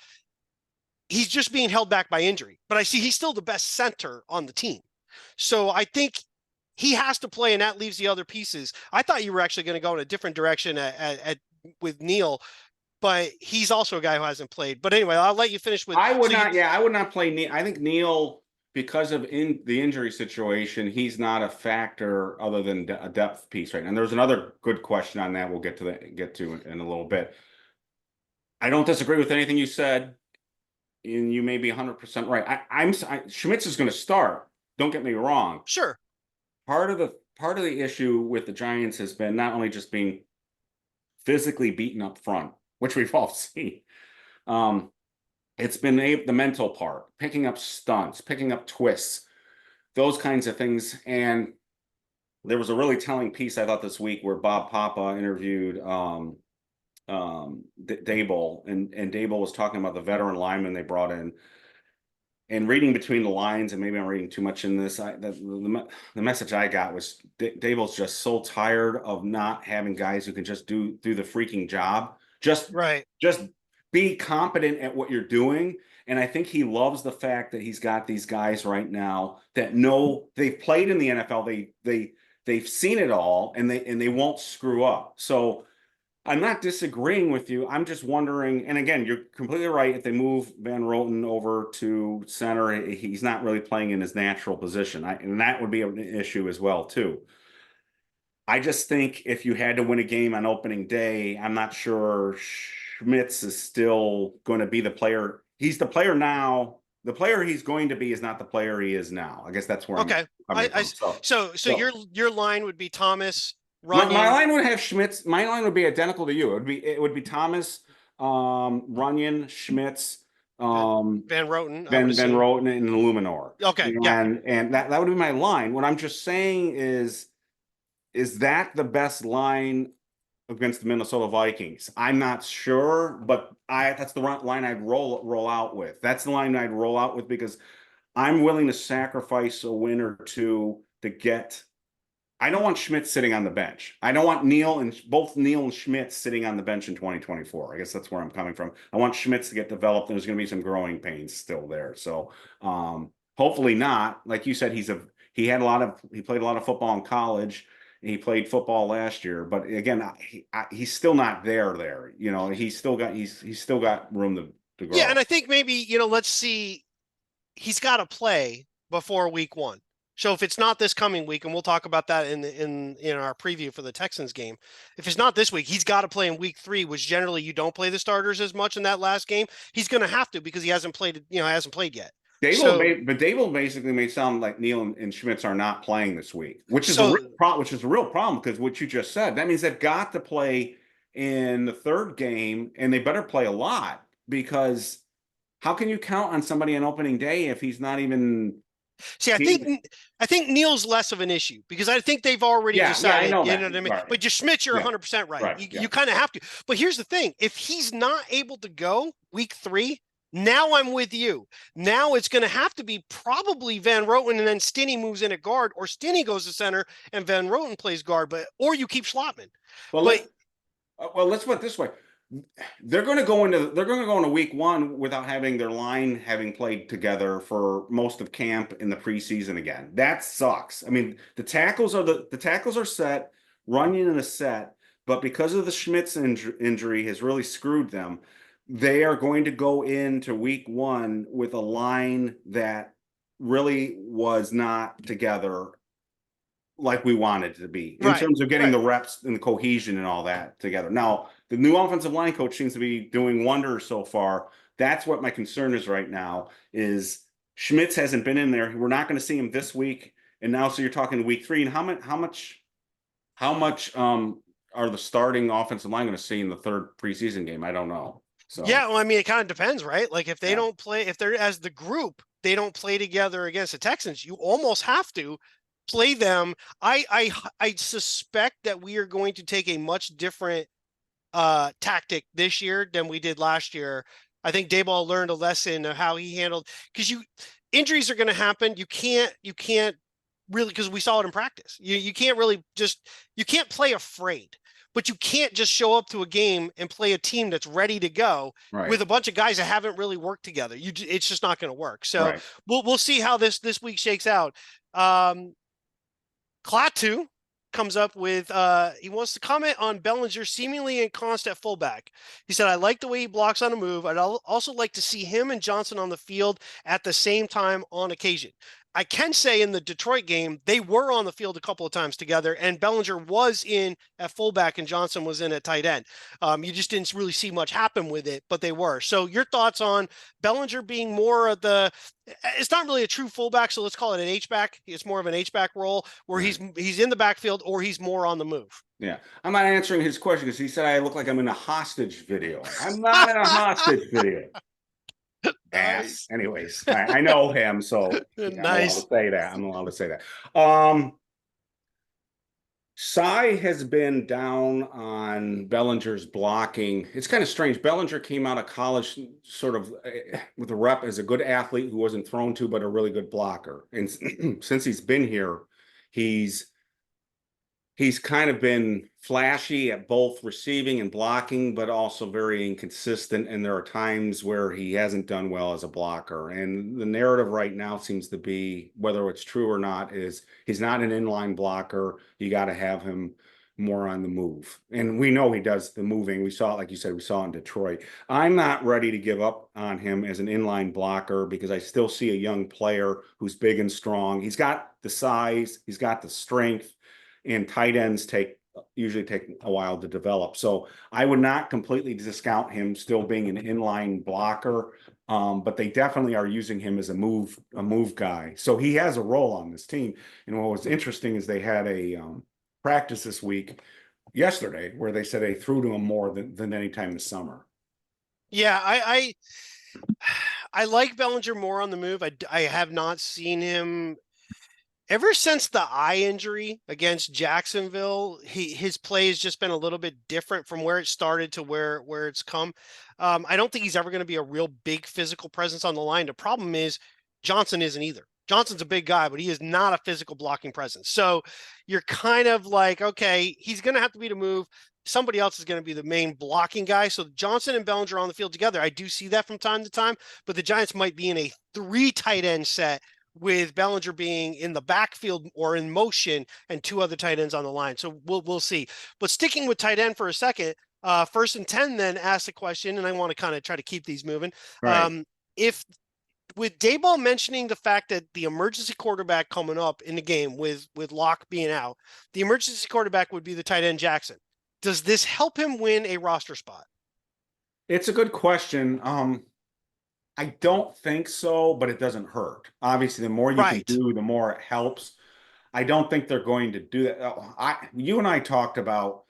He's just being held back by injury, but I see he's still the best center on the team. So I think he has to play, and that leaves the other pieces. I thought you were actually going to go in a different direction with Neal, but he's also a guy who hasn't played. But anyway, I'll let you finish with. I would not play Neal. I think Neal, because of the injury situation, he's not a factor other than a depth piece right now. And there's another good question on that we'll get to in a little bit. I don't disagree with anything you said, and you may be 100% right. Schmitz is going to start. Don't get me wrong. Sure. Part of the issue with the Giants has been not only just being physically beaten up front, which we've all seen. It's been the mental part, picking up stunts, picking up twists, those kinds of things. And there was a really telling piece I thought this week where Bob Papa interviewed Dable, and Dable was talking about the veteran lineman they brought in. And reading between the lines, and maybe I'm reading too much in this, the message I got was Dable's just so tired of not having guys who can just do the freaking job. Just be competent at what you're doing. And I think he loves the fact that he's got these guys right now that know they've played in the NFL. They've seen it all, and they won't screw up. So I'm not disagreeing with you. I'm just wondering, and again, you're completely right. If they move Van Roten over to center, he's not really playing in his natural position. And that would be an issue as well, too. I just think if you had to win a game on opening day, I'm not sure Schmitz is still going to be the player. He's the player now. The player he's going to be is not the player he is now. I guess that's where I'm coming from. So your line would be Thomas. My line would have Schmitz. My line would be identical to you. It would be Thomas, Runyon, Schmitz, Van Roten, Van Roten, and Illuminor. Okay, and that would be my line. What I'm just saying is that the best line against the Minnesota Vikings? I'm not sure, but that's the line I'd roll out with. That's the line I'd roll out with because I'm willing to sacrifice a win or two to get. I don't want Schmitz sitting on the bench. I don't want both Neal and Schmitz sitting on the bench in 2024. I guess that's where I'm coming from. I want Schmitz to get developed. There's going to be some growing pains still there. So hopefully not. Like you said, he played a lot of football in college. And he played football last year, but again, he's still not there. He's still got room to grow. Yeah, and I think maybe let's see. He's got to play before week 1. So if it's not this coming week, and we'll talk about that in our preview for the Texans game, if it's not this week, he's got to play in week 3, which generally you don't play the starters as much in that last game. He's going to have to because he hasn't played yet. Dable basically may sound like Neal and Schmitz are not playing this week, which is a real problem because what you just said, that means they've got to play in the third game, and they better play a lot because how can you count on somebody on opening day if he's not even See, I think Neal's less of an issue because I think they've already yeah, I decided, know you that. know what I mean? Right. But just Schmitz, you're Yeah. 100% right. Right. You Yeah. kind of have to. But here's the thing. If he's not able to go week 3, now I'm with you. Now it's going to have to be probably Van Roten and then Stinney moves in at guard, or Stinney goes to center and Van Roten plays guard, or you keep Schlotman. Well, But let's put it this way. They're going to go into week 1 without having their line having played together for most of camp in the preseason again. That sucks. I mean, the tackles are set, Runyon is set, but because of the Schmitz injury has really screwed them. They are going to go into week 1 with a line that really was not together like we wanted it to be in right, terms of getting right. the reps and the cohesion and all that together. Now, the new offensive line coach seems to be doing wonders so far. That's what my concern is right now is Schmitz hasn't been in there. We're not going to see him this week. And now, so you're talking week 3 and how much are the starting offensive line going to see in the third preseason game? I don't know. So, Yeah, well, I mean, it kind of depends, right? Like if they yeah, don't play, if they're as the group, they don't play together against the Texans, you almost have to play them. I suspect that we are going to take a much different tactic this year than we did last year. I think Dayball learned a lesson of how he handled because injuries are going to happen. You can't really because we saw it in practice. You can't really just you can't play afraid, but you can't just show up to a game and play a team that's ready to go right, with a bunch of guys that haven't really worked together. It's just not going to work. So right. we'll see how this week shakes out. Klaatu comes up with he wants to comment on Bellinger seemingly inconstant at fullback. He said, I like the way he blocks on a move. I'd also like to see him and Johnson on the field at the same time on occasion. I can say in the Detroit game, they were on the field a couple of times together, and Bellinger was in at fullback and Johnson was in at tight end. You just didn't really see much happen with it, but they were. So your thoughts on Bellinger being more of it's not really a true fullback, so let's call it an H-back. It's more of an H-back role where Right. he's in the backfield or he's more on the move. Yeah, I'm not answering his question because he said I look like I'm in a hostage video. I'm not in a hostage video. Ass. Nice. Anyways, I know him, so yeah, I'm allowed to Nice. say that. I'm allowed to say that. Cy has been down on Bellinger's blocking. It's kind of strange. Bellinger came out of college sort of with a rep as a good athlete who wasn't thrown to, but a really good blocker. And since he's been here, he's he's kind of been flashy at both receiving and blocking, but also very inconsistent. And there are times where he hasn't done well as a blocker. And the narrative right now seems to be, whether it's true or not, is he's not an inline blocker. You got to have him more on the move. And we know he does the moving. We saw it, like you said, we saw it in Detroit. I'm not ready to give up on him as an inline blocker because I still see a young player who's big and strong. He's got the size, he's got the strength, and tight ends usually take a while to develop. So I would not completely discount him still being an inline blocker, but they definitely are using him as a move guy. So he has a role on this team. And what was interesting is they had a practice this week, yesterday, where they said they threw to him more than any time this summer. Yeah, I like Bellinger more on the move. I have not seen him ever since the eye injury against Jacksonville. His play has just been a little bit different from where it started to where it's come. I don't think he's ever going to be a real big physical presence on the line. The problem is Johnson isn't either. Johnson's a big guy, but he is not a physical blocking presence. So you're kind of like, okay, he's going to have to be to move. Somebody else is going to be the main blocking guy. So Johnson and Bellinger on the field together. I do see that from time to time, but the Giants might be in a 3 tight end set with Bellinger being in the backfield or in motion and 2 other tight ends on the line. So we'll see. But sticking with tight end for a second, First and 10 then asked a question, and I want to kind of try to keep these moving. Right. If with Dayball mentioning the fact that the emergency quarterback coming up in the game with Locke being out, the emergency quarterback would be the tight end Jackson. Does this help him win a roster spot? It's a good question. I don't think so, but it doesn't hurt. Obviously, the more you can Right. do, the more it helps. I don't think they're going to do that. You and I talked about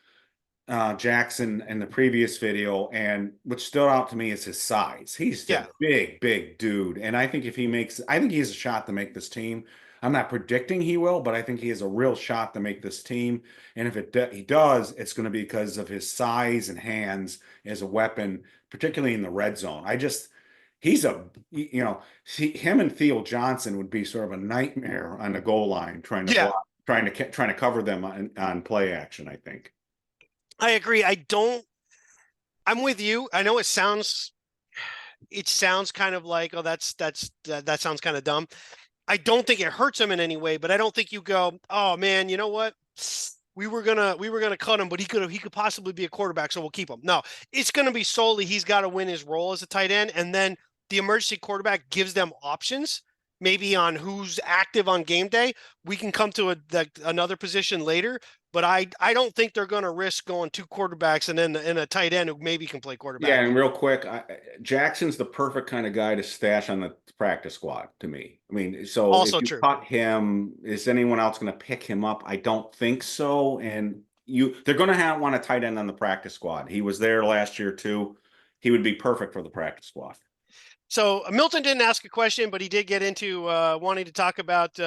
Jackson in the previous video, and what stood out to me is his size. He's Yeah. a big, big dude, and I think if he makes, I think he has a shot to make this team. I'm not predicting he will, but I think he has a real shot to make this team. And if he does, it's going to be because of his size and hands as a weapon, particularly in the red zone. He's him and Theo Johnson would be sort of a nightmare on the goal line trying to Yeah. block, trying to cover them on play action, I think. I agree. I'm with you. I know it sounds kind of like, oh, that sounds kind of dumb. I don't think it hurts him in any way, but I don't think you go, oh man, you know what? We were gonna cut him, but he could possibly be a quarterback, so we'll keep him. No, it's gonna be solely he's got to win his role as a tight end, and then the emergency quarterback gives them options, maybe on who's active on game day. We can come to another position later, but I don't think they're gonna risk going two quarterbacks and then a tight end who maybe can play Yeah, quarterback. and real quick, Jackson's the perfect kind of guy to stash on the practice squad to me. I mean, so if Also you true. cut him, is anyone else going to pick him up? I don't think so. And they're going to want a tight end on the practice squad. He was there last year too. He would be perfect for the practice squad. So Milton didn't ask a question, but he did get into wanting to talk about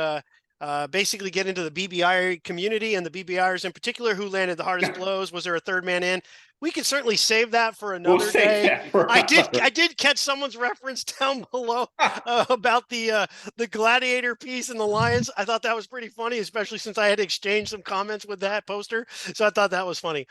basically get into the BBI community and the BBIers in particular, who landed the hardest blows. Was there a third man in? We could certainly save that for We'll another save day. that for I did another. I did catch someone's reference down below about the gladiator piece in the Lions. I thought that was pretty funny, especially since I had exchanged some comments with that poster. So I thought that was funny.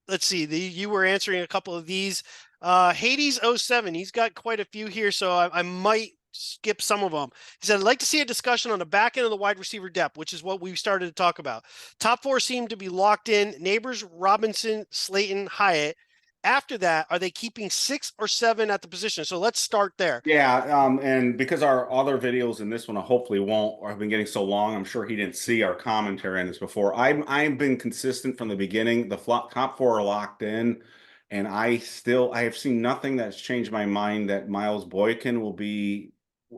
Let's see. You were answering a couple of these. Hades 07, he's got quite a few here, so I might skip some of them. He said, I'd like to see a discussion on the back end of the wide receiver depth, which is what we started to talk about. Top four seem to be locked in. Neighbors, Robinson, Slayton, Hyatt. After that, are they keeping 6 or 7 at the position? So let's start there. Yeah, and because our other videos in this one hopefully won't, or have been getting so long, I'm sure he didn't see our commentary on this before. I've been consistent from the beginning. The top four are locked in, and I have seen nothing that's changed my mind that Miles Boykin will be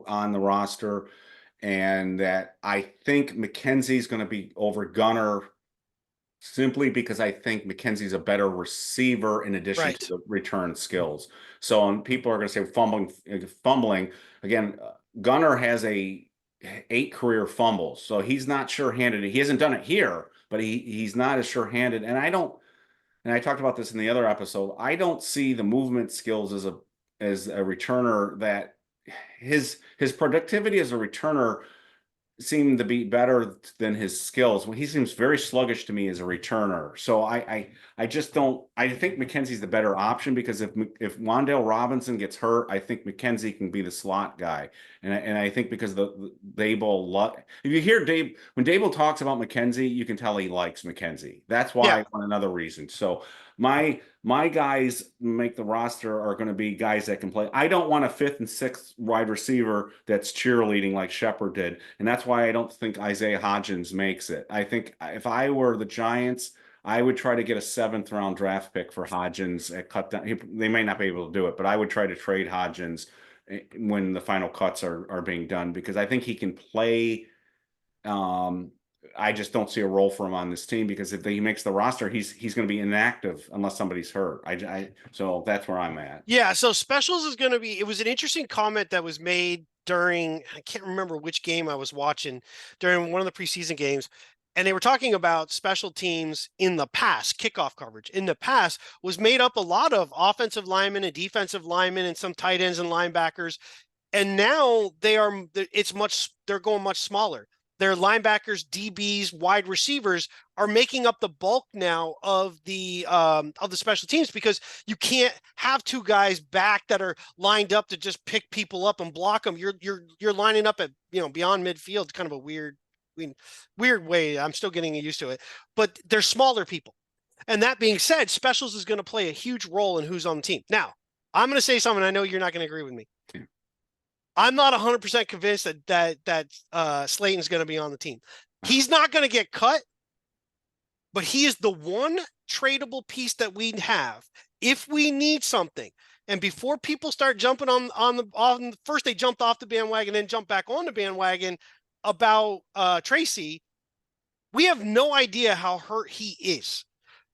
on the roster, and that I think McKenzie's going to be over Gunner simply because I think McKenzie's a better receiver in addition to Right. the return skills. So, and people are going to say fumbling again. Gunner has 8 career fumbles, so he's not sure-handed. He hasn't done it here, but he's not as sure-handed. And I don't. And I talked about this in the other episode. I don't see the movement skills as a returner that his productivity as a returner seem to be better than his skills. Well, he seems very sluggish to me as a returner. So I just don't. I think McKenzie's the better option because if Wan'Dale Robinson gets hurt, I think McKenzie can be the slot guy. And I think because the Dable, if you hear Dave when Dable talks about McKenzie, you can tell he likes McKenzie. That's Yeah. why one another reason. So my guys make the roster are going to be guys that can play. I don't want a 5th and 6th wide receiver that's cheerleading like Shepard did, and that's why I don't think Isaiah Hodgins makes it. I think if I were the Giants, I would try to get a 7th round draft pick for Hodgins at cut down. They may not be able to do it, but I would try to trade Hodgins when the final cuts are being done because I think he can play. I just don't see a role for him on this team because if he makes the roster, he's going to be inactive unless somebody's hurt. So that's where I'm at. Yeah, so specials is going to be, it was an interesting comment that was made during, I can't remember which game I was watching during one of the preseason games. And they were talking about special teams in the past, kickoff coverage in the past was made up a lot of offensive linemen and defensive linemen and some tight ends and linebackers. And now they're going much smaller. Their linebackers, DBs, wide receivers are making up the bulk now of the special teams because you can't have 2 guys back that are lined up to just pick people up and block them. You're lining up at beyond midfield. It's kind of a weird way. I'm still getting used to it, but they're smaller people. And that being said, specials is going to play a huge role in who's on the team. Now, I'm going to say something. I know you're not going to agree with me. I'm not 100% convinced that Slayton is going to be on the team. He's not going to get cut, but he is the one tradable piece that we have if we need something. And before people start jumping on first they jumped off the bandwagon, then jump back on the bandwagon about Tracy. We have no idea how hurt he is.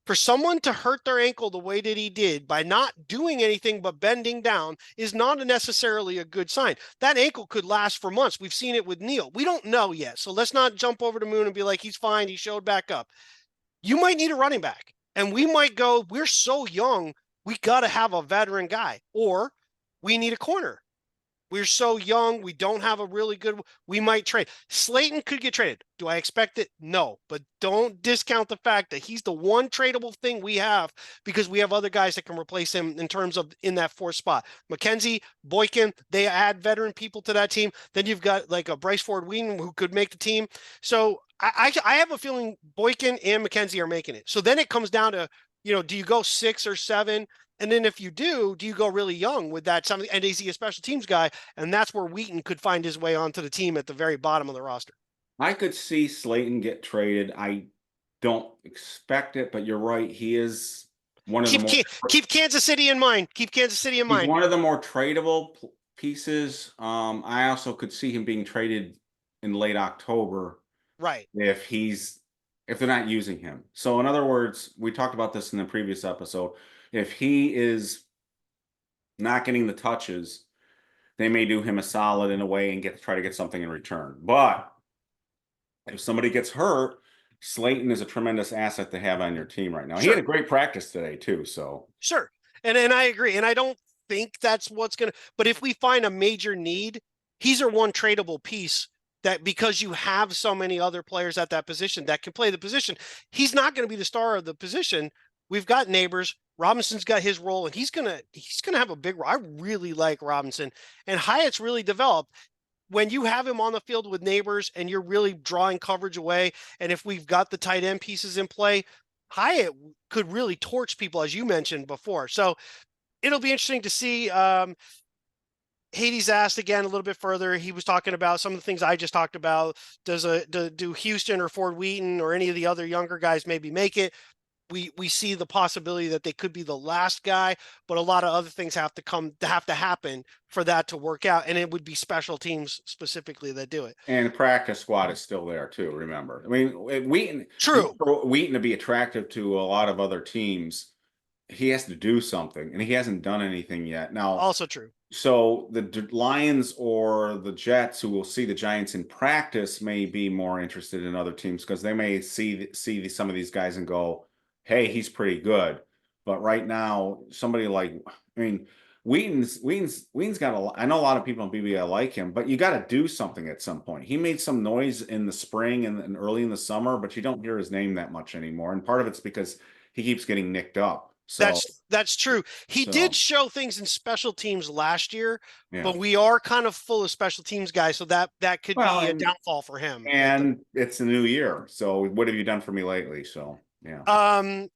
For someone to hurt their ankle the way that he did by not doing anything but bending down is not necessarily a good sign. That ankle could last for months. We've seen it with Neil. We don't know yet. So let's not jump over the moon and be like, he's fine. He showed back up. You might need a running back. And we might go, we're so young, we got to have a veteran guy. Or we need a corner. We're so young. We don't have a really good. We might trade. Slayton could get traded. Do I expect it? No. But don't discount the fact that he's the one tradable thing we have because we have other guys that can replace him in terms of in that fourth spot. McKenzie, Boykin, they add veteran people to that team. Then you've got like a Bryce Ford Wheaton who could make the team. So I have a feeling Boykin and McKenzie are making it. So then it comes down to, do you go 6 or 7? And then if you do you go really young with that something? And is he a special teams guy? And that's where Wheaton could find his way onto the team at the very bottom of the roster. I could see Slayton get traded. I don't expect it, but you're right. He is one of the more. Keep Kansas City in mind. Keep Kansas City in He's mind. one of the more tradable pieces. I also could see him being traded in late October. Right. If they're not using him. So in other words, we talked about this in the previous episode. If he is not getting the touches, they may do him a solid in a way and try to get something in return. But if somebody gets hurt, Slayton is a tremendous asset to have on your team right now. Sure. He had a great practice today too. So sure. And I agree. And I don't think that's what's going to, but if we find a major need, he's a one tradable piece that because you have so many other players at that position that can play the position, he's not going to be the star of the position. We've got Neighbors. Robinson's got his role, and he's gonna have a big role. I really like Robinson, and Hyatt's really developed. When you have him on the field with Neighbors and you're really drawing coverage away, and if we've got the tight end pieces in play, Hyatt could really torch people, as you mentioned before. So it'll be interesting to see. Hades asked again a little bit further. He was talking about some of the things I just talked about. Do Houston or Ford Wheaton or any of the other younger guys maybe make it? We see the possibility that they could be the last guy, but a lot of other things have to happen for that to work out. And it would be special teams specifically that do it. And the practice squad is still there too. Remember, I mean, Wheaton to be attractive to a lot of other teams, he has to do something, and he hasn't done anything yet. Now, also true. So the Lions or the Jets, who will see the Giants in practice, may be more interested in other teams because they may see some of these guys and go, hey, he's pretty good. But right now, somebody like, I mean, Wheaton's got I know a lot of people in BBI like him, but you got to do something at some point. He made some noise in the spring and early in the summer, but you don't hear his name that much anymore. And part of it's because he keeps getting nicked up. So that's true. He did show things in special teams last year, but we are kind of full of special teams guys, so that could be a downfall for him. And it's a new year, so what have you done for me lately? So yeah.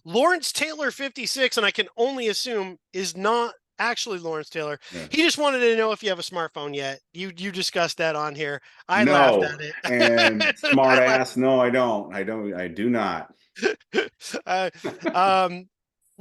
Lawrence Taylor 56, and I can only assume is not actually Lawrence Taylor. Yeah. He just wanted to know if you have a smartphone yet. You discussed that on here. I laughed at it. And smart ass, no, I don't. I do not.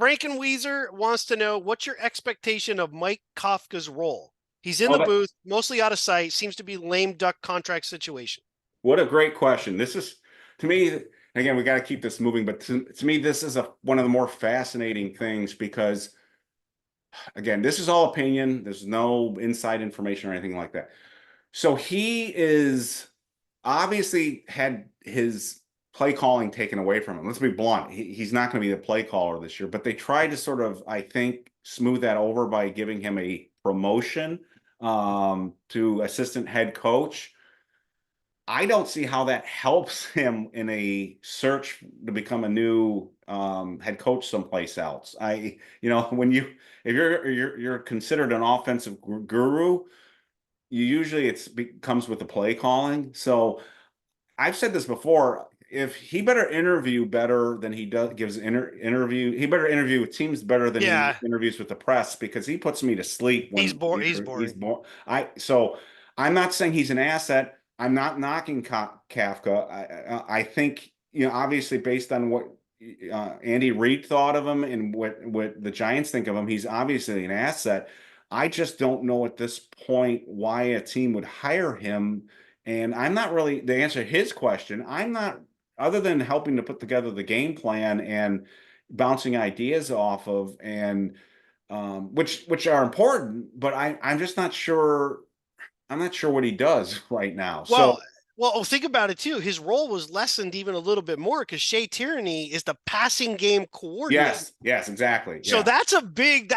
Frankenweezer wants to know what's your expectation of Mike Kafka's role. He's in the booth, mostly out of sight, seems to be lame duck contract situation. What a great question. This is, to me, again, we got to keep this moving, but to me, this is one of the more fascinating things because, again, this is all opinion. There's no inside information or anything like that. So he is obviously had his play calling taken away from him. Let's be blunt. He's not going to be the play caller this year, but they tried to sort of, I think, smooth that over by giving him a promotion to assistant head coach. I don't see how that helps him in a search to become a new head coach someplace else. When if you're considered an offensive guru, usually comes with the play calling. So I've said this before. If he better interview better than he does, interview. He better interview with teams better than he interviews with the press because he puts me to sleep. When he's boring. So I'm not saying he's an asset. I'm not knocking Kafka. I think obviously based on what Andy Reid thought of him and what the Giants think of him, he's obviously an asset. I just don't know at this point why a team would hire him And I'm not really, to answer his question, I'm not, other than helping to put together the game plan and bouncing ideas off of, and which are important, but I'm just not sure. I'm not sure what he does right now. Well, So think about it too. His role was lessened even a little bit more because Shea Tierney is the passing game coordinator. yes, exactly. So Yeah. that's a big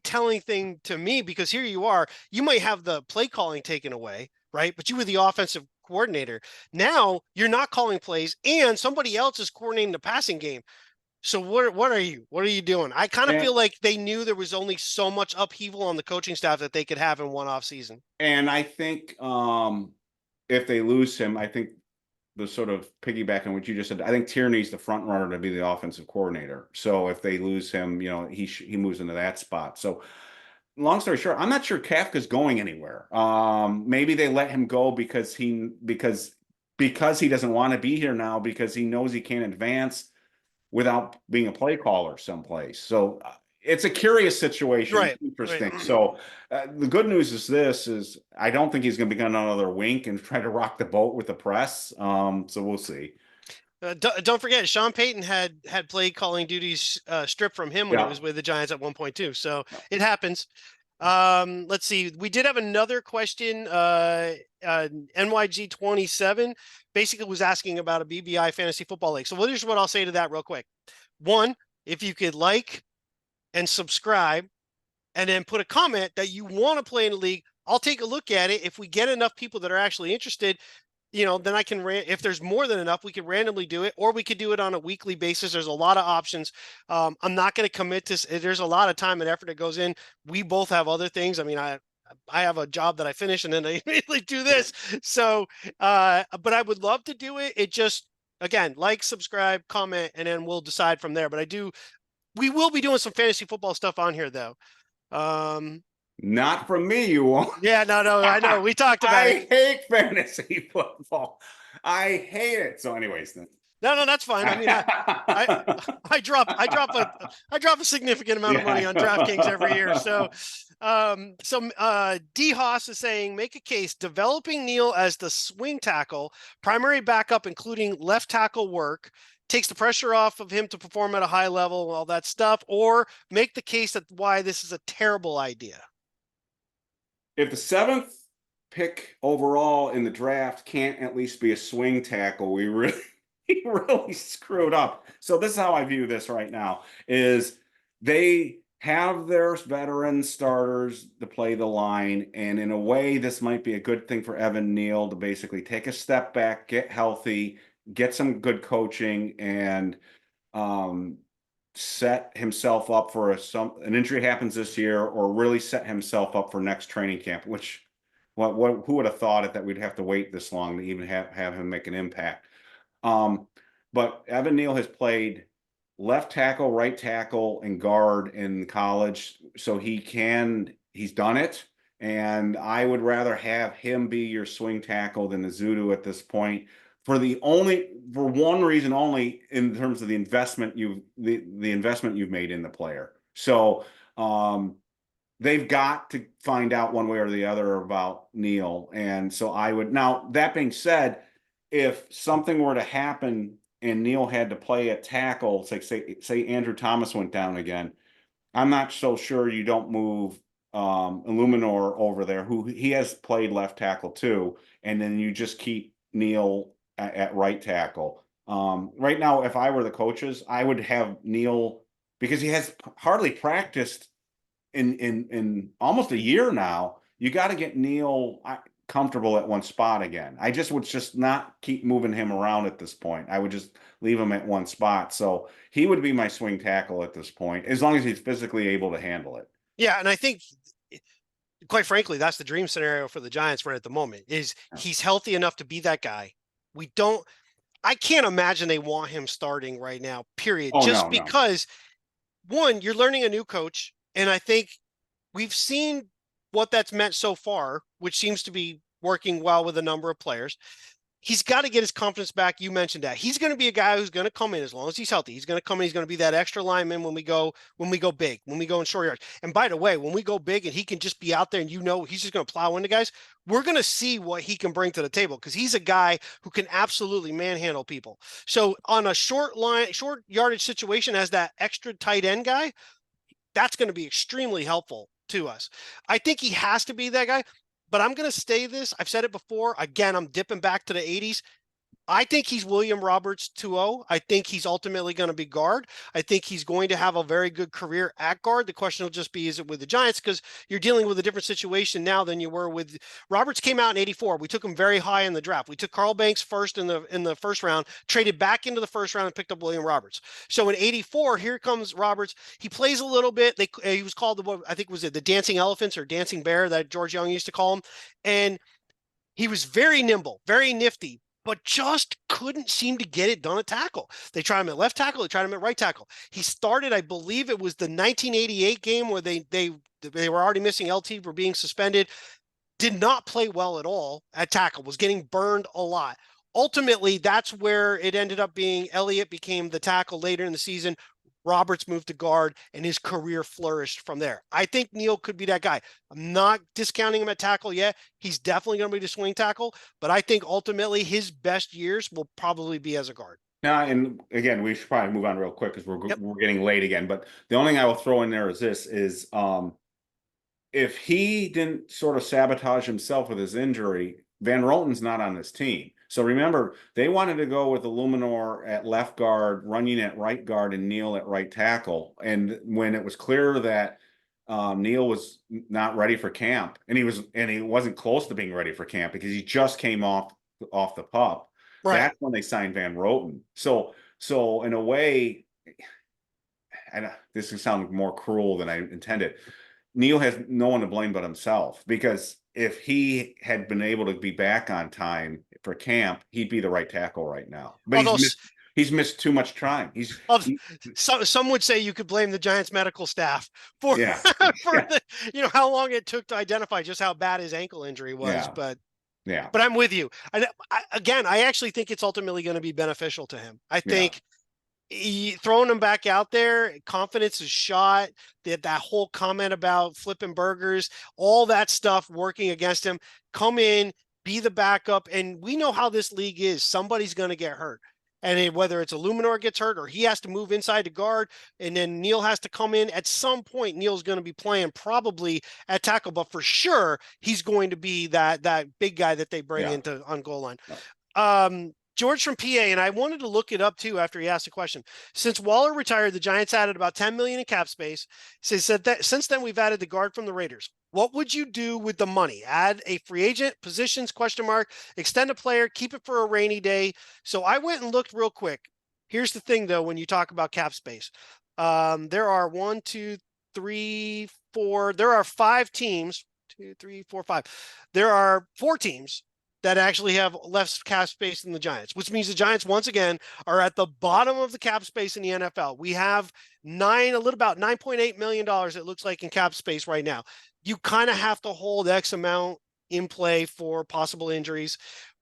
telling thing to me, because here you are, you might have the play calling taken away, right? But you were the offensive coordinator. Now you're not calling plays and somebody else is coordinating the passing game. So what are you? What are you doing? I kind of And, feel like they knew there was only so much upheaval on the coaching staff that they could have in one off season. and I think if they lose him, I think the sort of piggyback on what you just said, I think Tierney's the front runner to be the offensive coordinator. So if they lose him, he moves into that spot. So long story short, I'm not sure Kafka's going anywhere. Maybe they let him go because he doesn't want to be here now, because he knows he can't advance without being a play caller someplace. So it's a curious situation. Right. It's interesting. Right. So the good news is I don't think he's going to become another wink and try to rock the boat with the press. So we'll see. Don't forget, Sean Payton had play calling duties stripped from him when he Yeah. was with the Giants at 1.2. So it happens. Let's see. We did have another question. NYG 27 basically was asking about a BBI fantasy football league. So here's what I'll say to that real quick. One, if you could like and subscribe, and then put a comment that you want to play in a league, I'll take a look at it. If we get enough people that are actually interested, then I can, if there's more than enough, we can randomly do it, or we could do it on a weekly basis. There's a lot of options. I'm not going to commit to, there's a lot of time and effort that goes in. We both have other things. I mean, I have a job that I finish and then I immediately do this. So, but I would love to do it. It just, again, like, subscribe, comment, and then we'll decide from there. But we will be doing some fantasy football stuff on here though. Not from me, you won't. Yeah, no, I know. We talked about it. I hate fantasy football. I hate it. So, anyways, No, that's fine. I mean, I, I drop a significant amount of money on DraftKings every year. So, D Haas is saying, make a case developing Neal as the swing tackle, primary backup, including left tackle work, takes the pressure off of him to perform at a high level and all that stuff, or make the case that why this is a terrible idea. If the seventh pick overall in the draft can't at least be a swing tackle, we really screwed up. So this is how I view this right now: is they have their veteran starters to play the line, and in a way, this might be a good thing for Evan Neal to basically take a step back, get healthy, get some good coaching, and set himself up for an injury happens this year, or really set himself up for next training camp. Which, who would have thought it, that we'd have to wait this long to even have him make an impact? But Evan Neal has played left tackle, right tackle, and guard in college, so he's done it. And I would rather have him be your swing tackle than Azudu at this point, for one reason only, in terms of the investment the investment you've made in the player. So they've got to find out one way or the other about Neal. And so now, that being said, if something were to happen and Neal had to play at tackle, say Andrew Thomas went down again, I'm not so sure you don't move Illuminor over there, who he has played left tackle too, and then you just keep Neal at right tackle. Right now, if I were the coaches, I would have Neal, because he has hardly practiced in almost a year now. You got to get Neal comfortable at one spot again. I would just not keep moving him around at this point. I would just leave him at one spot. So he would be my swing tackle at this point, as long as he's physically able to handle it. Yeah, and I think, quite frankly, that's the dream scenario for the Giants right at the moment, is he's healthy enough to be that guy. I can't imagine they want him starting right now, period. Oh, Just no. because, one, you're learning a new coach, and I think we've seen what that's meant so far, which seems to be working well with a number of players. he's got to get his confidence back. You mentioned that he's going to be a guy who's going to come in as long as he's healthy. He's going to come in. He's going to be that extra lineman when we go big, when we go in short yards. And by the way, when we go big and he can just be out there and he's just going to plow into guys, we're going to see what he can bring to the table because he's a guy who can absolutely manhandle people. So on a short yardage situation as that extra tight end guy, that's going to be extremely helpful to us. I think he has to be that guy, but I'm going to say this. I've said it before. Again, I'm dipping back to the 80s. I think he's William Roberts 2.0. I think he's ultimately going to be guard. I think he's going to have a very good career at guard. The question will just be, is it with the Giants? Because you're dealing with a different situation now than you were with Roberts. Came out in 84. We took him very high in the draft. We took Carl Banks first in the first round, traded back into the first round and picked up William Roberts. So in 84, here comes Roberts. He plays a little bit. He was called I think was it the Dancing Elephants or Dancing Bear that George Young used to call him. And he was very nimble, very nifty, but just couldn't seem to get it done at tackle. They tried him at left tackle, they tried him at right tackle. He started, I believe it was the 1988 game where they were already missing LT for being suspended. Did not play well at all at tackle, was getting burned a lot. Ultimately, that's where it ended up being Elliott became the tackle later in the season. Roberts moved to guard and his career flourished from there. I think Neal could be that guy. I'm not discounting him at tackle yet. He's definitely going to be the swing tackle, but I think ultimately his best years will probably be as a guard. Now, and again, we should probably move on real quick because Yep. we're getting late again. But the only thing I will throw in there is this: if he didn't sort of sabotage himself with his injury, Van Roten's not on this team. So remember, they wanted to go with Illuminor at left guard, Runyon at right guard, and Neal at right tackle. And when it was clear that Neal was not ready for camp, and he wasn't close to being ready for camp because he just came off the pup. Right. That's when they signed Van Roten. So in a way, and this is sound more cruel than I intended. Neal has no one to blame but himself, because if he had been able to be back on time for camp, he'd be the right tackle right now. But he's missed too much time. Some would say you could blame the Giants medical staff for, yeah. How long it took to identify just how bad his ankle injury was. Yeah. But I'm with you. I actually think it's ultimately going to be beneficial to him. I think throwing him back out there, confidence is shot. That whole comment about flipping burgers, all that stuff working against him. Come in, be the backup, and we know how this league is. Somebody's going to get hurt. And whether it's Illuminor gets hurt or he has to move inside to guard, and then Neal has to come in, at some point Neal's going to be playing probably at tackle, but for sure he's going to be that big guy that they bring into on goal line. George from PA, and I wanted to look it up too after he asked the question. Since Waller retired, the Giants added about $10 million in cap space. So he said that since then we've added the guard from the Raiders. What would you do with the money? Add a free agent, positions, ? Extend a player, keep it for a rainy day. So I went and looked real quick. Here's the thing though, when you talk about cap space, there are 1, 2, 3, 4. There are 5 teams. 2, 3, 4, 5. There are 4 teams that actually have less cap space than the Giants, which means the Giants, once again, are at the bottom of the cap space in the NFL. We have about $9.8 million, it looks like, in cap space right now. You kind of have to hold X amount in play for possible injuries.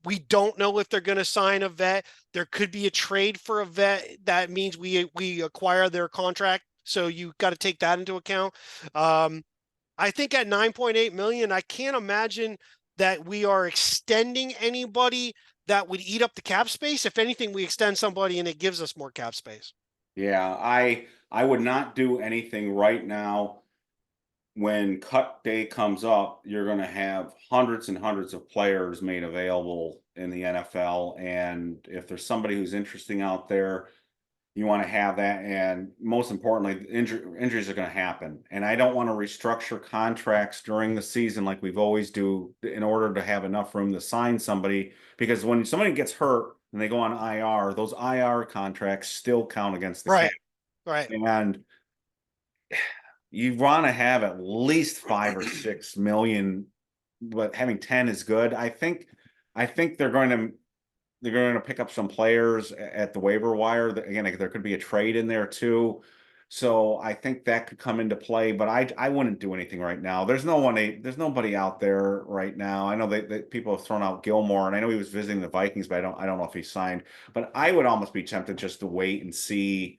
We don't know if they're going to sign a vet. There could be a trade for a vet. That means we acquire their contract. So you got to take that into account. I think at 9.8 million, I can't imagine that we are extending anybody that would eat up the cap space. If anything, we extend somebody and it gives us more cap space. Yeah, I would not do anything right now. When cut day comes up, you're going to have hundreds and hundreds of players made available in the NFL. And if there's somebody who's interesting out there, you want to have that. And most importantly, injuries are going to happen. And I don't want to restructure contracts during the season like we've always do in order to have enough room to sign somebody. Because when somebody gets hurt and they go on IR, those IR contracts still count against the cap. Right. And you want to have at least 5 or 6 million, but having 10 is good. I think they're going to pick up some players at the waiver wire. Again, there could be a trade in there too. So I think that could come into play, but I wouldn't do anything right now. There's nobody out there right now. I know that people have thrown out Gilmore, and I know he was visiting the Vikings, but I don't know if he signed. But I would almost be tempted just to wait and see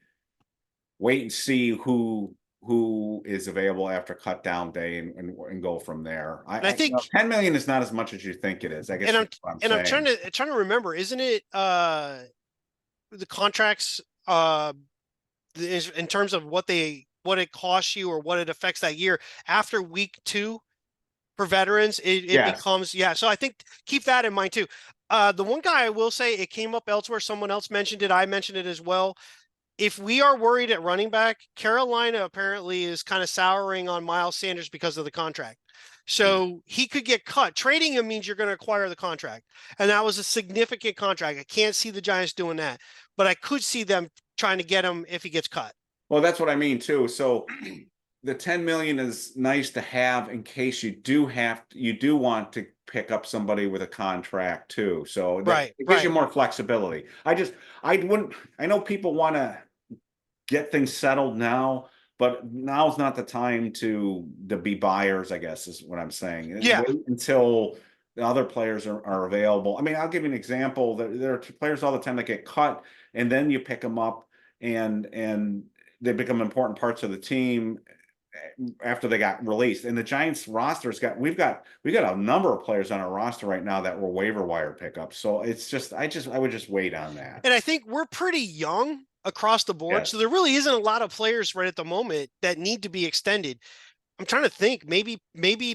who is available after cut down day and go from there. And I think, 10 million is not as much as you think it is. I guess and I'm that's what I'm and I'm saying. trying to remember, isn't it the contracts in terms of what it costs you or what it affects that year after week 2 for veterans, it Yes. becomes, yeah. So I think keep that in mind too. The one guy I will say, it came up elsewhere. Someone else mentioned it. I mentioned it as well. If we are worried at running back, Carolina apparently is kind of souring on Miles Sanders because of the contract. So he could get cut. Trading him means you're going to acquire the contract. And that was a significant contract. I can't see the Giants doing that, but I could see them trying to get him if he gets cut. Well, that's what I mean too. So the 10 million is nice to have in case you do want to pick up somebody with a contract too. So that Right, it gives you right. more flexibility. I wouldn't, I know people want to get things settled now, but now's not the time to be buyers, I guess is what I'm saying. Yeah. Wait until the other players are available. I mean, I'll give you an example. There are players all the time that get cut, and then you pick them up, and they become important parts of the team after they got released. And the Giants roster's we got a number of players on our roster right now that were waiver wire pickups. So it's just I would just wait on that. And I think we're pretty young across the board. So Yes. there really isn't a lot of players right at the moment that need to be extended. I'm trying to think, maybe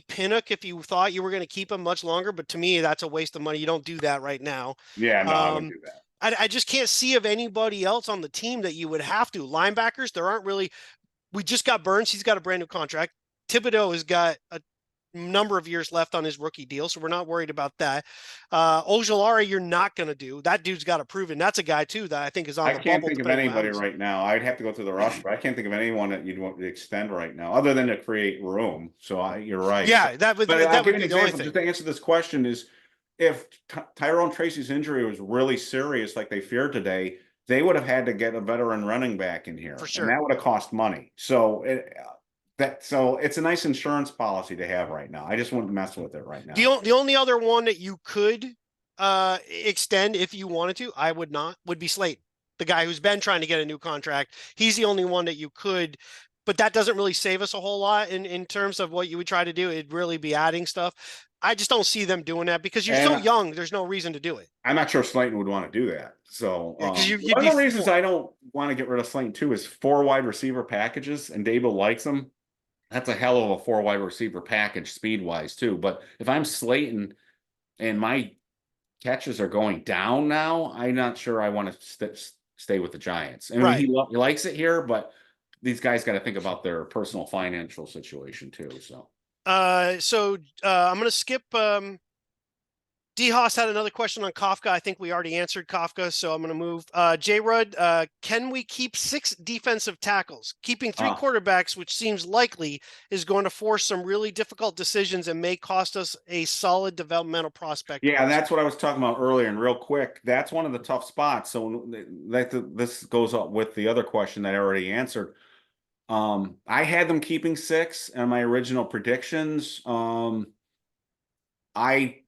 Pinnock if you thought you were going to keep him much longer, but to me that's a waste of money. You don't do that right now. Yeah, no, I wouldn't Um, do that. I just can't see of anybody else on the team that you would have to. Linebackers, there aren't really. We just got Burns. He's got a brand new contract. Thibodeau has got a number of years left on his rookie deal, so we're not worried about that. Ojulari, you're not going to do. That dude's got a proven. That's a guy too that I think is on I the can't bubble. think of Depending on what anybody happens. right now. I'd have to go through the roster. I can't think of anyone that you'd want to extend right now, other than to create room. So you're right. Yeah, But I'll that give would you an be the only example. Just thing to answer this question is, if Tyrone Tracy's injury was really serious, like they feared today, they would have had to get a veteran running back in for here, and sure. that would have cost money. So it's a nice insurance policy to have right now. I just wouldn't mess with it right now. The only other one that you could extend if you wanted to, I would not, would be Slate, the guy who's been trying to get a new contract. He's the only one that you could, but that doesn't really save us a whole lot in terms of what you would try to do. It'd really be adding stuff. I just don't see them doing that because you're so And young. There's no reason to do it. I'm not sure Slayton would want to do that. So Yeah, because you'd one be of the reasons I don't want to get rid of Slayton too is 4 wide receiver packages, and Dable likes them. That's a hell of a 4 wide receiver package speed wise too. But if I'm Slayton and my catches are going down now, I'm not sure I want to stay with the Giants. I mean, right. he likes it here, but these guys got to think about their personal financial situation too. So I'm gonna skip D Haas had another question on Kafka. I think we already answered Kafka, so I'm going to move. J Rudd, can we keep 6 defensive tackles? Keeping 3 quarterbacks, which seems likely, is going to force some really difficult decisions and may cost us a solid developmental prospect. yeah, that's what I was talking about earlier. And real quick, that's one of the tough spots. So this goes up with the other question that I already answered. I had them keeping 6 and my original predictions. I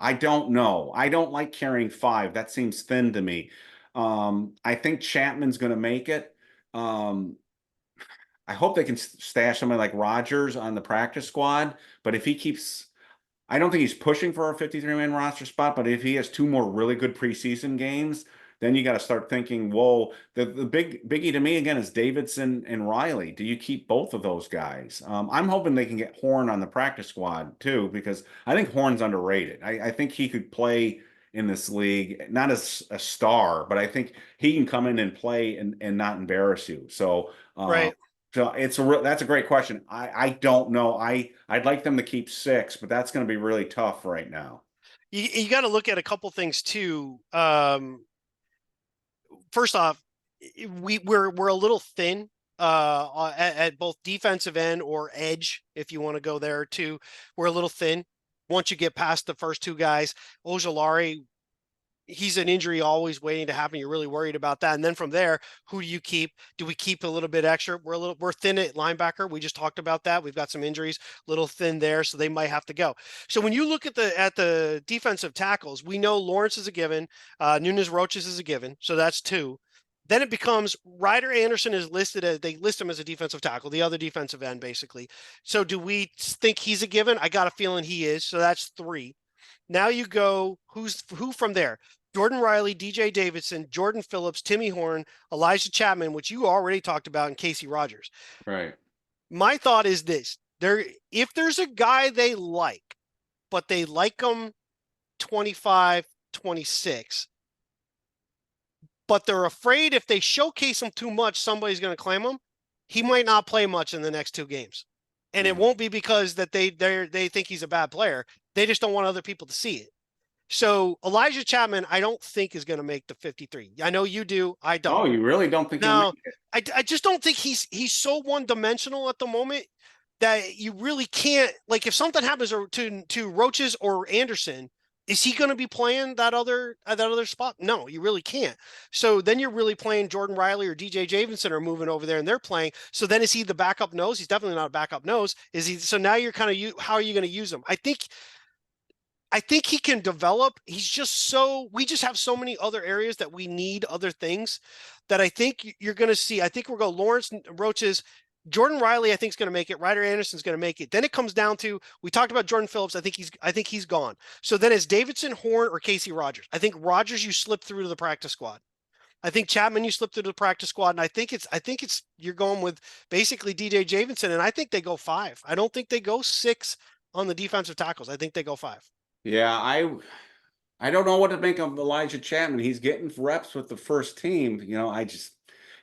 I don't know. I don't like carrying 5. That seems thin to me. I think Chapman's going to make it. Um, I hope they can stash somebody like Rogers on the practice squad. But if he keeps, I don't think he's pushing for a 53-man roster spot. But if he has 2 more really good preseason games, then you got to start thinking, whoa, the biggie to me again is Davidson and Riley. Do you keep both of those guys? I'm hoping they can get Horn on the practice squad too, because I think Horn's underrated. I think he could play in this league, not as a star, but I think he can come in and play and not embarrass you. So Right. that's a great question. I don't know. I'd like them to keep 6, but that's going to be really tough right now. You got to look at a couple things too. First off, we're a little thin at both defensive end or edge, if you want to go there too. We're a little thin once you get past the first 2 guys. Ojulari, he's an injury always waiting to happen. You're really worried about that. And then from there, who do you keep? Do we keep a little bit extra? We're thin at linebacker. We just talked about that. We've got some injuries, a little thin there, so they might have to go. So when you look at the defensive tackles, we know Lawrence is a given. Nunez Roches is a given. So that's two. Then it becomes Ryder Anderson is listed as, they list him as a defensive tackle, the other defensive end, basically. So do we think he's a given? I got a feeling he is. So that's three. Now you go, who from there? Jordan Riley, DJ Davidson, Jordan Phillips, Timmy Horn, Elijah Chapman, which you already talked about, and Casey Rogers. Right. My thought is this: if there's a guy they like, but they like him 25, 26, but they're afraid if they showcase him too much, somebody's going to claim him, he might not play much in the next two games. And it won't be because that they think he's a bad player. They just don't want other people to see it. So Elijah Chapman, I don't think is going to make the 53. I know you do. I don't. Oh, you really don't think he'll No, make it? I just don't think he's so one dimensional at the moment that you really can't, like, if something happens to Roaches or Anderson, is he going to be playing that other spot? No, you really can't. So then you're really playing Jordan Riley or DJ Javinson are moving over there and they're playing. So then is he the backup nose? He's definitely not a backup nose. Is he? So now you're kind of, how are you going to use him? I think he can develop. He's just we just have so many other areas that we need other things that I think you're going to see. I think we'll go Lawrence Roaches, Jordan Riley, I think is going to make it. Ryder Anderson's going to make it. Then it comes down to, we talked about Jordan Phillips. I think he's gone. So then it's Davidson, Horn, or Casey Rogers. I think Rogers, you slip through to the practice squad. I think Chapman, you slip through to the practice squad. And I think it's you're going with basically DJ Javinson. And I think they go 5. I don't think they go 6 on the defensive tackles. I think they go 5. Yeah, I don't know what to make of Elijah Chapman. He's getting reps with the first team.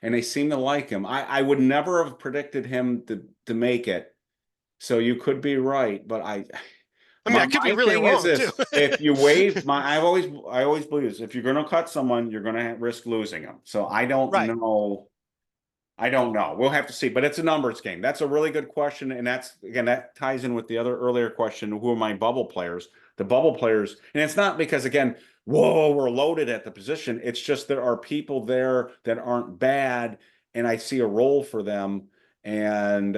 And they seem to like him. I would never have predicted him to make it. So you could be right, but I mean, I could be really wrong too. If you waive I always believe this. If you're going to cut someone, you're going to risk losing them. So I don't know. I don't know. We'll have to see, but it's a numbers game. That's a really good question. And that ties in with the other earlier question. Who are my bubble players? The bubble players. And it's not because, again, whoa, we're loaded at the position. It's just there are people there that aren't bad. And I see a role for them. And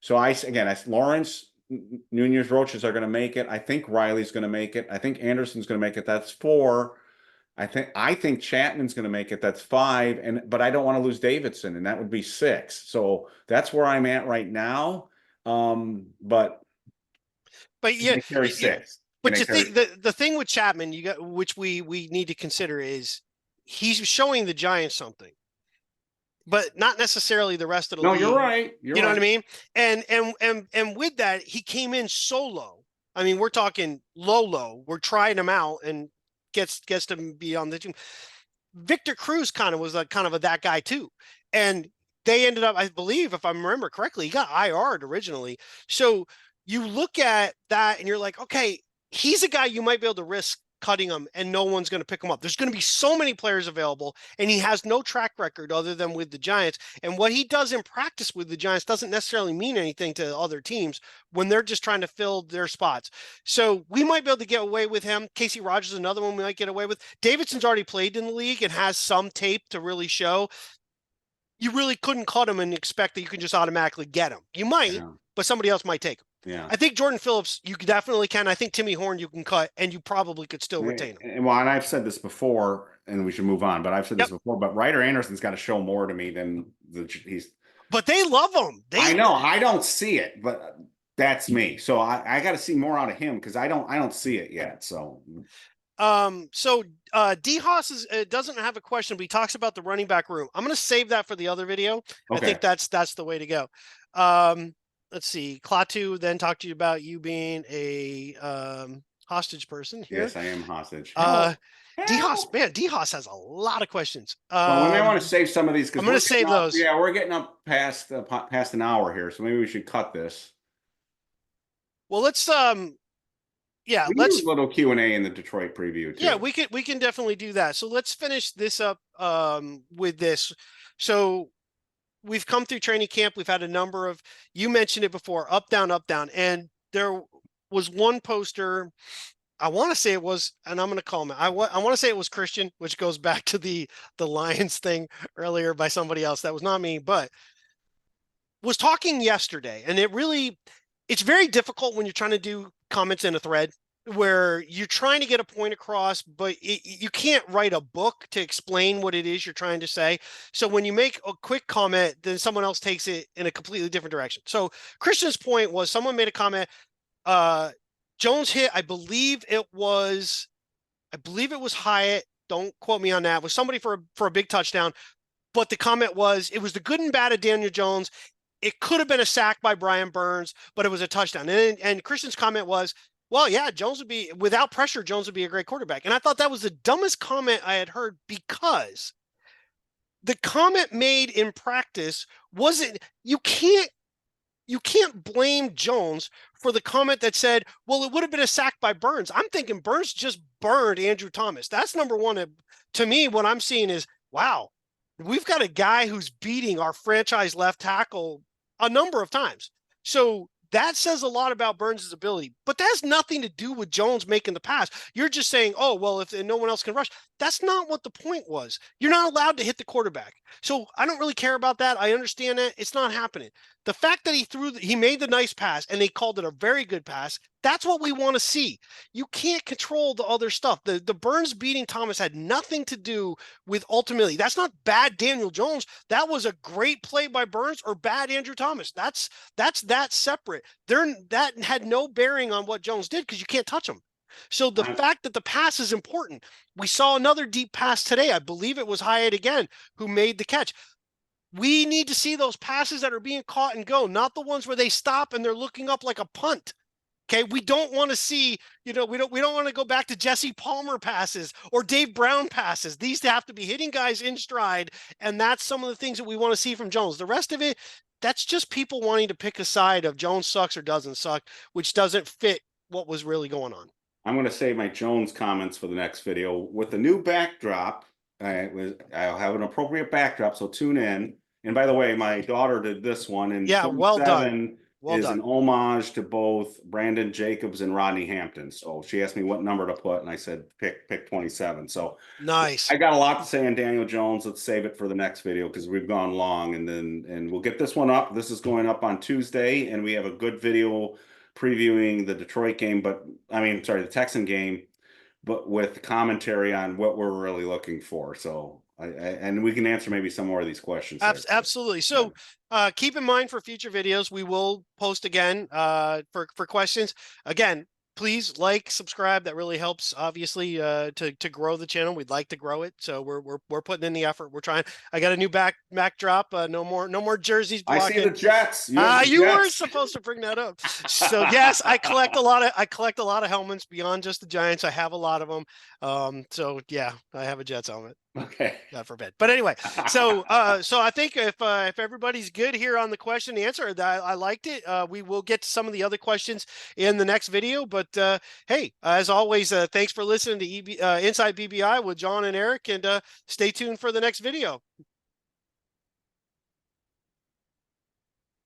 so Lawrence, Nunez, Roaches are going to make it. I think Riley's going to make it. I think Anderson's going to make it. That's 4. I think Chapman's going to make it. That's 5, but I don't want to lose Davidson, and that would be 6. So that's where I'm at right now. But yeah, carry 6. But the thing with Chapman, which we need to consider is he's showing the Giants something, but not necessarily the rest of the league. No, you're right. You know what I mean? And with that, he came in solo. I mean, we're talking low. We're trying him out and gets to be on the team. Victor Cruz kind of was that guy too. And they ended up, I believe, if I remember correctly, he got IR'd originally. So you look at that and you're like, okay, he's a guy you might be able to risk cutting him and no one's going to pick him up. There's going to be so many players available and he has no track record other than with the Giants. And what he does in practice with the Giants doesn't necessarily mean anything to other teams when they're just trying to fill their spots. So we might be able to get away with him. Casey Rogers is another one we might get away with. Davidson's already played in the league and has some tape to really show. You really couldn't cut him and expect that you can just automatically get him. You might, but somebody else might take him. Yeah. I think Jordan Phillips, you definitely can. I think Timmy Horn you can cut, and you probably could still retain him. And I've said this before, and we should move on, but I've said this before, but Ryder Anderson's got to show more to me than he's. But they love him. I know. I don't see it, but that's me. So I got to see more out of him because I don't see it yet. So. D Haas doesn't have a question, but he talks about the running back room. I'm going to save that for the other video. Okay. I think that's the way to go. Let's see. Klaatu then talked to you about you being a hostage person here. Yes, I am hostage. D Haas has a lot of questions. Well, we may want to save some of these because I'm going to save those. Yeah, we're getting up past an hour here, so maybe we should cut this. Well, let's let's do a little Q&A in the Detroit preview too. Yeah, we can definitely do that. So let's finish this up with this. So we've come through training camp. We've had a number of, you mentioned it before, up, down, and there was one poster. I want to say it was, and I'm going to call him. I want to say it was Christian, which goes back to the Lions thing earlier by somebody else. That was not me, but was talking yesterday, and it's very difficult when you're trying to do comments in a thread where you're trying to get a point across, but you can't write a book to explain what it is you're trying to say. So when you make a quick comment, then someone else takes it in a completely different direction. So Christian's point was someone made a comment. Jones hit, I believe it was Hyatt. Don't quote me on that. It was somebody for a big touchdown. But the comment was, it was the good and bad of Daniel Jones. It could have been a sack by Brian Burns, but it was a touchdown. And Christian's comment was, well, yeah, Jones would be, without pressure, Jones would be a great quarterback. And I thought that was the dumbest comment I had heard, because the comment made in practice wasn't, you can't blame Jones for the comment that said, well, it would have been a sack by Burns. I'm thinking Burns just burned Andrew Thomas. That's number one. To me, what I'm seeing is, wow, we've got a guy who's beating our franchise left tackle a number of times. So that says a lot about Burns' ability, but that has nothing to do with Jones making the pass. You're just saying, oh, well, if no one else can rush. That's not what the point was. You're not allowed to hit the quarterback. So I don't really care about that. I understand that. It's not happening. The fact that he made the nice pass and they called it a very good pass, that's what we want to see. You can't control the other stuff. The Burns beating Thomas had nothing to do with, ultimately, that's not bad Daniel Jones. That was a great play by Burns or bad Andrew Thomas. That's that separate. That had no bearing on what Jones did, because you can't touch him. So the fact that the pass is important. We saw another deep pass today. I believe it was Hyatt again who made the catch. We need to see those passes that are being caught and go, not the ones where they stop and they're looking up like a punt. Okay, we don't want to see, we don't want to go back to Jesse Palmer passes or Dave Brown passes. These have to be hitting guys in stride, and that's some of the things that we want to see from Jones. The rest of it, that's just people wanting to pick a side of Jones sucks or doesn't suck, which doesn't fit what was really going on. I'm going to save my Jones comments for the next video. With the new backdrop, I'll have an appropriate backdrop, so tune in. And by the way, my daughter did this one, and yeah, well done. Is an homage to both Brandon Jacobs and Rodney Hampton. So she asked me what number to put, and I said pick 27. So nice. I got a lot to say on Daniel Jones. Let's save it for the next video because we've gone long, and we'll get this one up. This is going up on Tuesday, and we have a good video previewing the Detroit game, the Texan game, but with commentary on what we're really looking for. So and we can answer maybe some more of these questions. Absolutely. So keep in mind for future videos, we will post again for questions. Again, please like, subscribe. That really helps, obviously, to grow the channel. We'd like to grow it, so we're putting in the effort. We're trying. I got a new backdrop. No more jerseys blocking. I see the Jets. You were supposed to bring that up. So yes, I collect a lot of helmets beyond just the Giants. I have a lot of them. So yeah, I have a Jets helmet. Okay. God forbid. But anyway, so I think if everybody's good here on the question and answer, I liked it. We will get to some of the other questions in the next video. But hey, as always, thanks for listening to Inside BBI with John and Eric, and stay tuned for the next video.